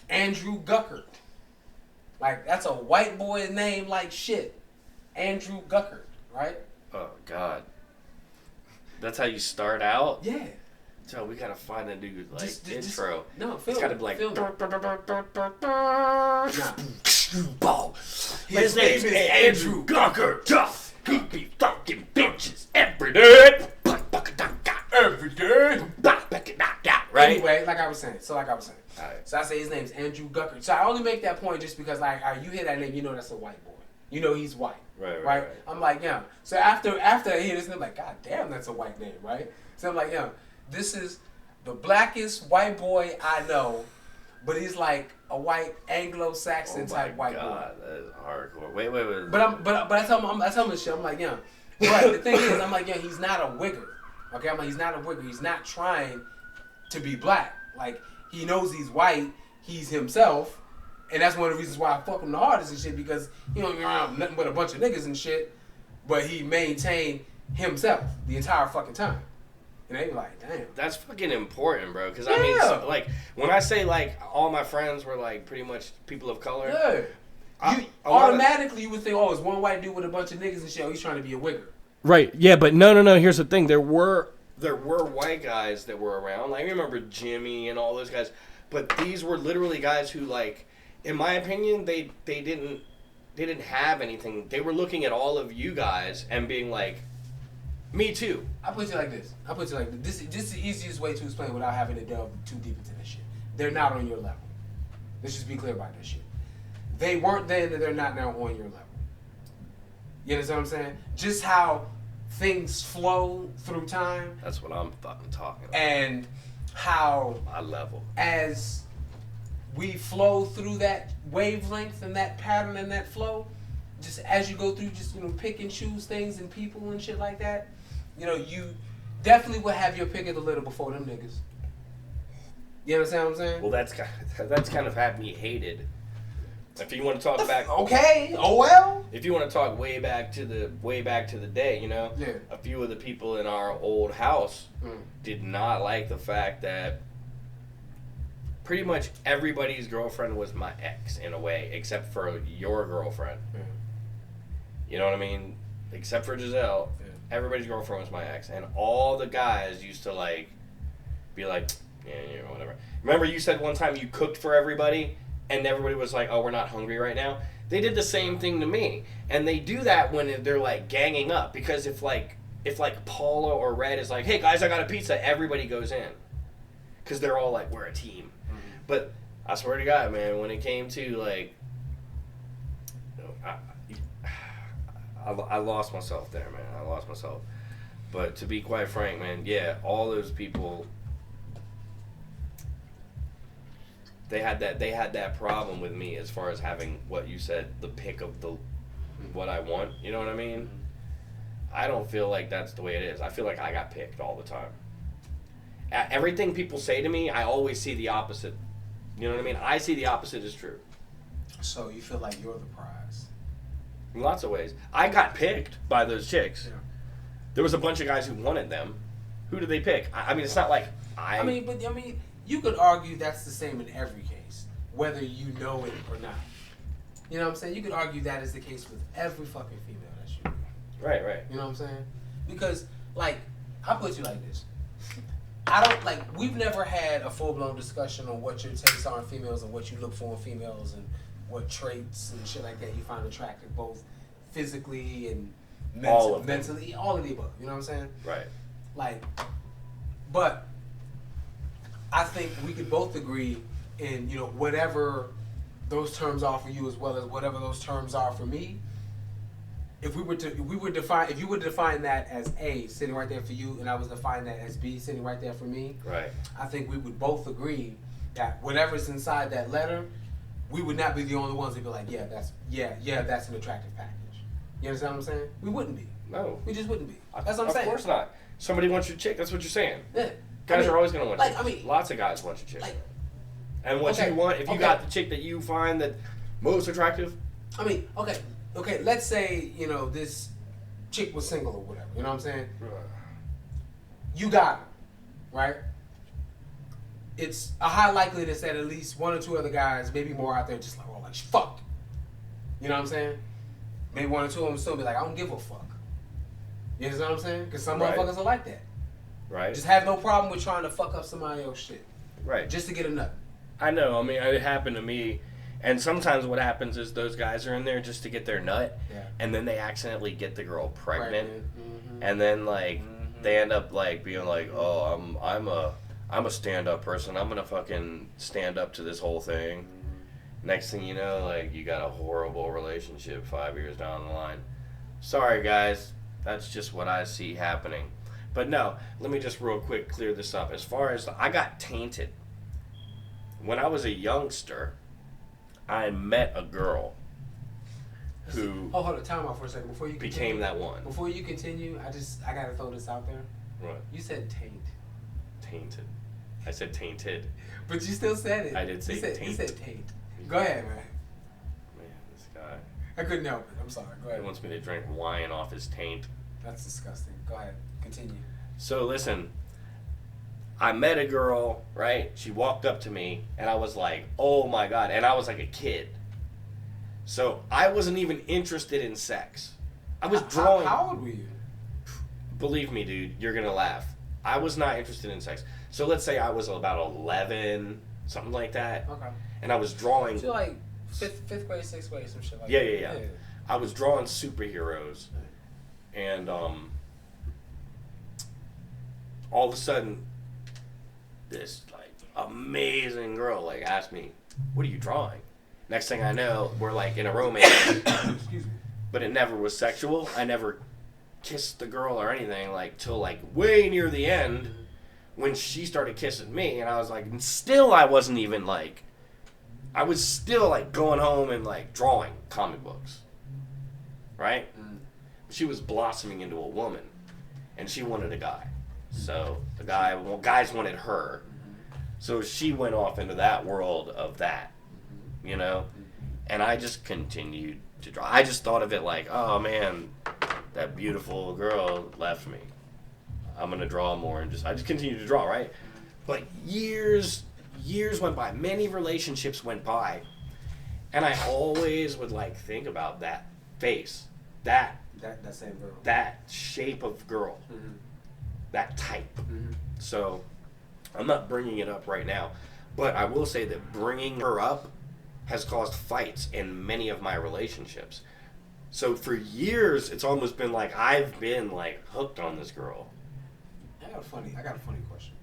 Guckert. Like, that's a white boy name like shit. Andrew Guckert, right? Oh God, that's how you start out? Yeah. So we gotta find a new intro. No, it's gotta be like. His name is Andrew Guckert. Tough. He be fucking bitches every day. Every day. Right. Anyway, like I was saying. Right. So I say his name's Andrew Guckert. So I only make that point just because, like, you hear that name, you know that's a white boy. You know he's white. Right. I'm like, yeah. So after I hear this name, I'm like, God damn, that's a white name, right? So I'm like, yeah, this is the blackest white boy I know, but he's like a white Anglo-Saxon type white boy. Oh my God, that is hardcore. Wait. But I tell him this shit. I'm like, yeah. But the thing is, I'm like, yeah, he's not a wigger. Okay, I'm like, he's not a wigger. He's not trying to be black. Like, he knows he's white. He's himself. And that's one of the reasons why I fuck him the hardest and shit, because he don't be around nothing but a bunch of niggas and shit, but he maintained himself the entire fucking time. And they be like, damn. That's fucking important, bro. Because I mean, so, like, when I say like all my friends were like pretty much people of color. Yeah. You would think, oh, it's one white dude with a bunch of niggas and shit. Oh, he's trying to be a wigger. Right. Yeah, but no. Here's the thing. There were white guys that were around. Like, I remember Jimmy and all those guys. But these were literally guys who, like, in my opinion, they didn't have anything. They were looking at all of you guys and being like, me too. I put you like this. This is the easiest way to explain without having to delve too deep into this shit. They're not on your level. Let's just be clear about this shit. They weren't then and they're not now on your level. You understand what I'm saying? Just how things flow through time. That's what I'm fucking talking about. And how my level. As we flow through that wavelength and that pattern and that flow, just as you go through, just, you know, pick and choose things and people and shit like that, you know, you definitely will have your pick of the litter before them niggas. You understand what I'm saying? Well, that's kind of had me hated. If you want to talk back, okay, oh well. If you want to talk way back to the day, you know, yeah. A few of the people in our old house did not like the fact that pretty much everybody's girlfriend was my ex in a way, except for your girlfriend. You know what I mean? Except for Giselle, everybody's girlfriend was my ex, and all the guys used to like be like, yeah, you know, whatever. Remember, you said one time you cooked for everybody. And everybody was like, oh, we're not hungry right now. They did the same thing to me. And they do that when they're like ganging up. Because if Paula or Red is like, hey guys, I got a pizza, everybody goes in. Because they're all like, we're a team. Mm-hmm. But I swear to God, man, when it came to like, you know, I lost myself there, man. I lost myself. But to be quite frank, man, yeah, all those people... They had that problem with me as far as having what you said, the pick of the what I want. You know what I mean? I don't feel like that's the way it is. I feel like I got picked all the time. Everything people say to me, I always see the opposite. You know what I mean? I see the opposite is true. So you feel like you're the prize? In lots of ways. I got picked by those chicks. Yeah. There was a bunch of guys who wanted them. Who did they pick? I mean, it's not like I mean. You could argue that's the same in every case, whether you know it or not. You know what I'm saying? You could argue that is the case with every fucking female that you know. Right. You know what I'm saying? Because, like, I'll put you like this. We've never had a full-blown discussion on what your tastes are in females and what you look for in females and what traits and shit like that you find attractive, both physically and mentally, all of the above. You know what I'm saying? Right. But I think we could both agree in, you know, whatever those terms are for you as well as whatever those terms are for me. If you were to define that as A, sitting right there for you, and I was define that as B, sitting right there for me, right, I think we would both agree that whatever's inside that letter, we would not be the only ones that be like, that's an attractive package. You understand what I'm saying? We wouldn't be. No. We just wouldn't be. That's what I'm saying. Of course not. Somebody wants your chick. That's what you're saying. Yeah. Guys are always going to want you. Lots of guys want your chick. And what you want, if you got the chick that you find that most attractive. Okay, let's say, you know, this chick was single or whatever. You know what I'm saying? You got her, right? It's a high likeliness that at least one or two other guys, maybe more out there, just like, oh, like, fuck. You know what I'm saying? Maybe one or two of them still be like, I don't give a fuck. You understand what I'm saying? Because some motherfuckers are like that. Right. Just have no problem with trying to fuck up somebody else's shit. Right. Just to get a nut. I know. I mean, it happened to me. And sometimes what happens is those guys are in there just to get their nut. Yeah. And then they accidentally get the girl pregnant. Mm-hmm. And then, like, they end up, like, being like, oh, I'm a stand-up person. I'm going to fucking stand up to this whole thing. Mm-hmm. Next thing you know, like, you got a horrible relationship 5 years down the line. Sorry, guys. That's just what I see happening. But no, let me just real quick clear this up. As far as I got tainted. When I was a youngster, I met a girl who hold on, time out for a second before you continue. Became that one. Before you continue, I gotta throw this out there. What? You said taint. Tainted. I said tainted. But you still said it. I did say taint. You said taint. Go ahead, man. Man, this guy. I couldn't help it. I'm sorry. Go ahead. He wants me to drink wine off his taint. That's disgusting. Go ahead. Continue. So listen, I met a girl, right? She walked up to me, and I was like, oh my God. And I was like a kid. So I wasn't even interested in sex. I was drawing. How old were you? Believe me, dude, you're going to laugh. I was not interested in sex. So let's say I was about 11, something like that. Okay. And I was drawing. So like fifth grade, sixth grade, some shit like Yeah, that. yeah. I was drawing superheroes. And all of a sudden, this like amazing girl like asked me, "What are you drawing?" Next thing I know, we're like in a romance. Excuse me. But it never was sexual. I never kissed the girl or anything like till like way near the end when she started kissing me, and I was like, still I wasn't even like, I was still like going home and like drawing comic books, right? She was blossoming into a woman, and she wanted a guy. So the guys wanted her. So she went off into that world of that, you know? And I just continued to draw. I just thought of it like, oh man, that beautiful girl left me. I'm going to draw more, and I just continued to draw, right? But years went by. Many relationships went by. And I always would like think about that face, that same girl, that shape of girl, that type. So I'm not bringing it up right now, but I will say that bringing her up has caused fights in many of my relationships. So for years, it's almost been like I've been like hooked on this girl. I got a funny question.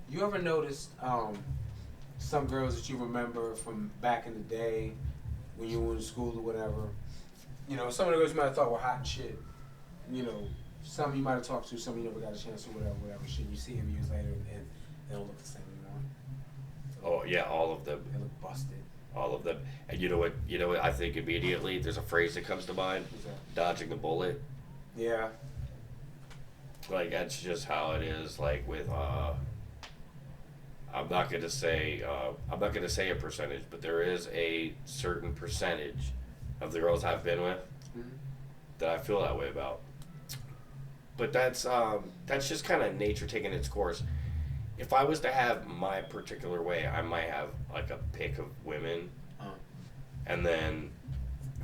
You ever noticed some girls that you remember from back in the day when you were in school or whatever? You know, some of the girls you might have thought were hot and shit. You know, some you might have talked to, some you never got a chance to, whatever shit. You see them years later and they don't look the same anymore. Oh yeah, all of them. They look busted. All of them. And you know what? I think immediately there's a phrase that comes to mind: dodging the bullet. Yeah. Like that's just how it is. Like with I'm not gonna say a percentage, but there is a certain percentage of the girls I've been with that I feel that way about. But that's just kind of nature taking its course. If I was to have my particular way, I might have like a pick of women, and then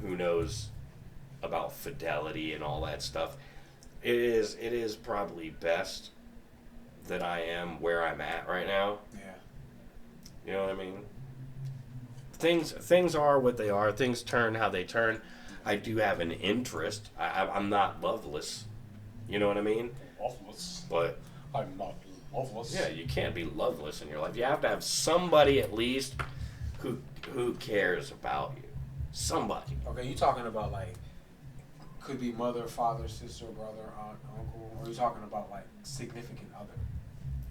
who knows about fidelity and all that stuff. It is probably best that I am where I'm at right now. Yeah. You know what I mean? Things are what they are. Things turn how they turn. I do have an interest. I'm not loveless. You know what I mean? Loveless. But I'm not loveless. yeah, you can't be loveless in your life. You have to have somebody at least who cares about you. Somebody. Okay, you talking about like could be mother, father, sister, brother, aunt, uncle, or are you talking about like significant other?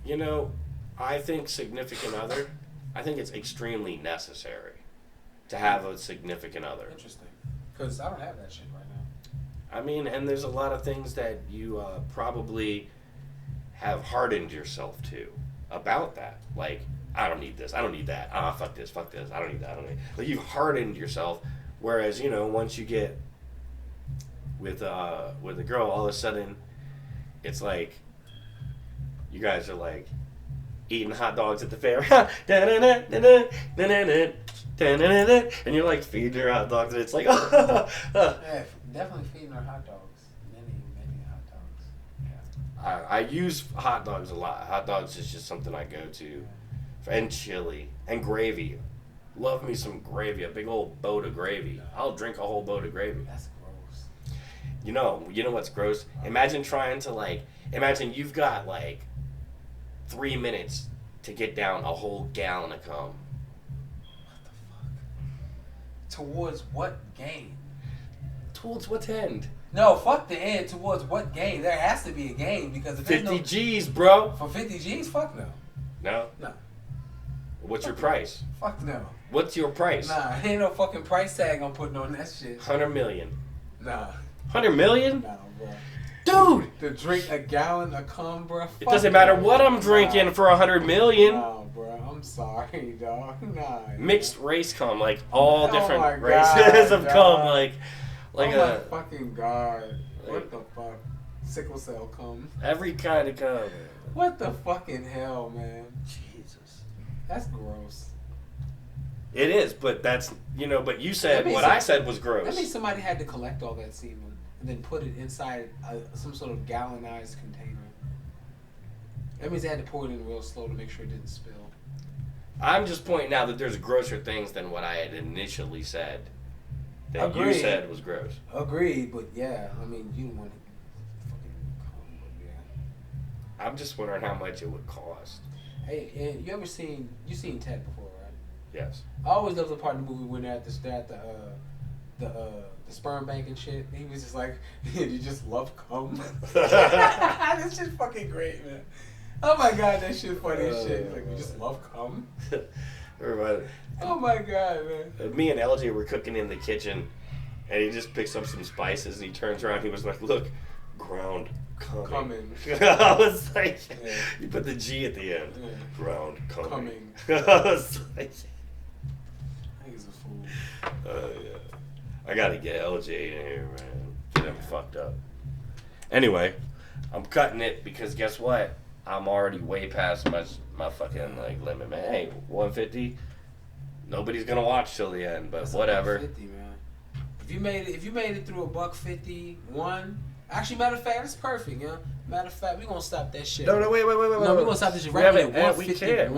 You know, I think significant other, I think it's extremely necessary to have a significant other. Interesting. Because I don't have that shit right now. I mean, and there's a lot of things that you probably have hardened yourself to about that. Like, I don't need this. I don't need that. Ah, fuck this. I don't need that. I don't need. Like, you've hardened yourself. Whereas, you know, once you get with a girl, all of a sudden, it's like you guys are like eating hot dogs at the fair, and you're like feeding her hot dogs, and it's like, Yeah, definitely feeding her hot dogs. Many hot dogs. Yeah. I use hot dogs a lot. Hot dogs is just something I go to, and chili and gravy. Love me some gravy, a big old boat of gravy. I'll drink a whole boat of gravy. That's gross. You know what's gross? Imagine trying to imagine you've got 3 minutes to get down a whole gallon of cum. What the fuck? Towards what gain? Towards what end? No, fuck the end. Towards what gain? There has to be a gain because if 50 there's no, G's, bro. for 50 G's, fuck no. No? No. What's your price? Fuck no. What's your price? Nah, ain't no fucking price tag I'm putting on that shit. 100 million. Nah. 100 million? Nah, bro. Dude! To drink a gallon of cum, bro. It doesn't matter what I'm drinking for 100 million. Nah, bro. I'm sorry, dog. Nah. Mixed race cum, all Oh different my races God, of cum, dog. like Oh my a fucking god. What the fuck? Sickle cell cum. every kind of cum. What the fucking hell, man? Jesus. That's gross. It is, but that's, but you That said means what some- I said was gross. That means somebody had to collect all that semen and then put it inside some sort of gallonized container. That means they had to pour it in real slow to make sure it didn't spill. I'm just pointing out that there's grosser things than what I had initially said. That you Agreed. said was gross. Agreed, but yeah, I mean, you don't want to fucking come, but yeah. I'm just wondering how much it would cost. Hey, and you seen Ted before, right? Yes. I always love the part of the movie when they're at the sperm bank and shit. He was just like, you just love cum. That shit's fucking great, man. Oh my god, that shit funny as shit. He's like, you just love cum. Everybody, Oh my god, man. me and LJ were cooking in the kitchen, and he just picks up some spices, and he turns around, he was like, look, ground coming. Coming. I was like, Yeah. you put the G at the end. Yeah. Ground coming. Coming. I was like, I think he's a fool. yeah. I gotta get LJ in here, man. Get him fucked up. Anyway, I'm cutting it because guess what? I'm already way past my fucking limit, man. Hey, 150. Nobody's gonna watch till the end, but That's whatever. $1.50, man. If you made it through $1.51, actually, matter of fact, that's perfect, yeah. Matter of fact, we gonna stop that shit. No, wait. No, we gonna stop this shit We right haven't- here. we can't.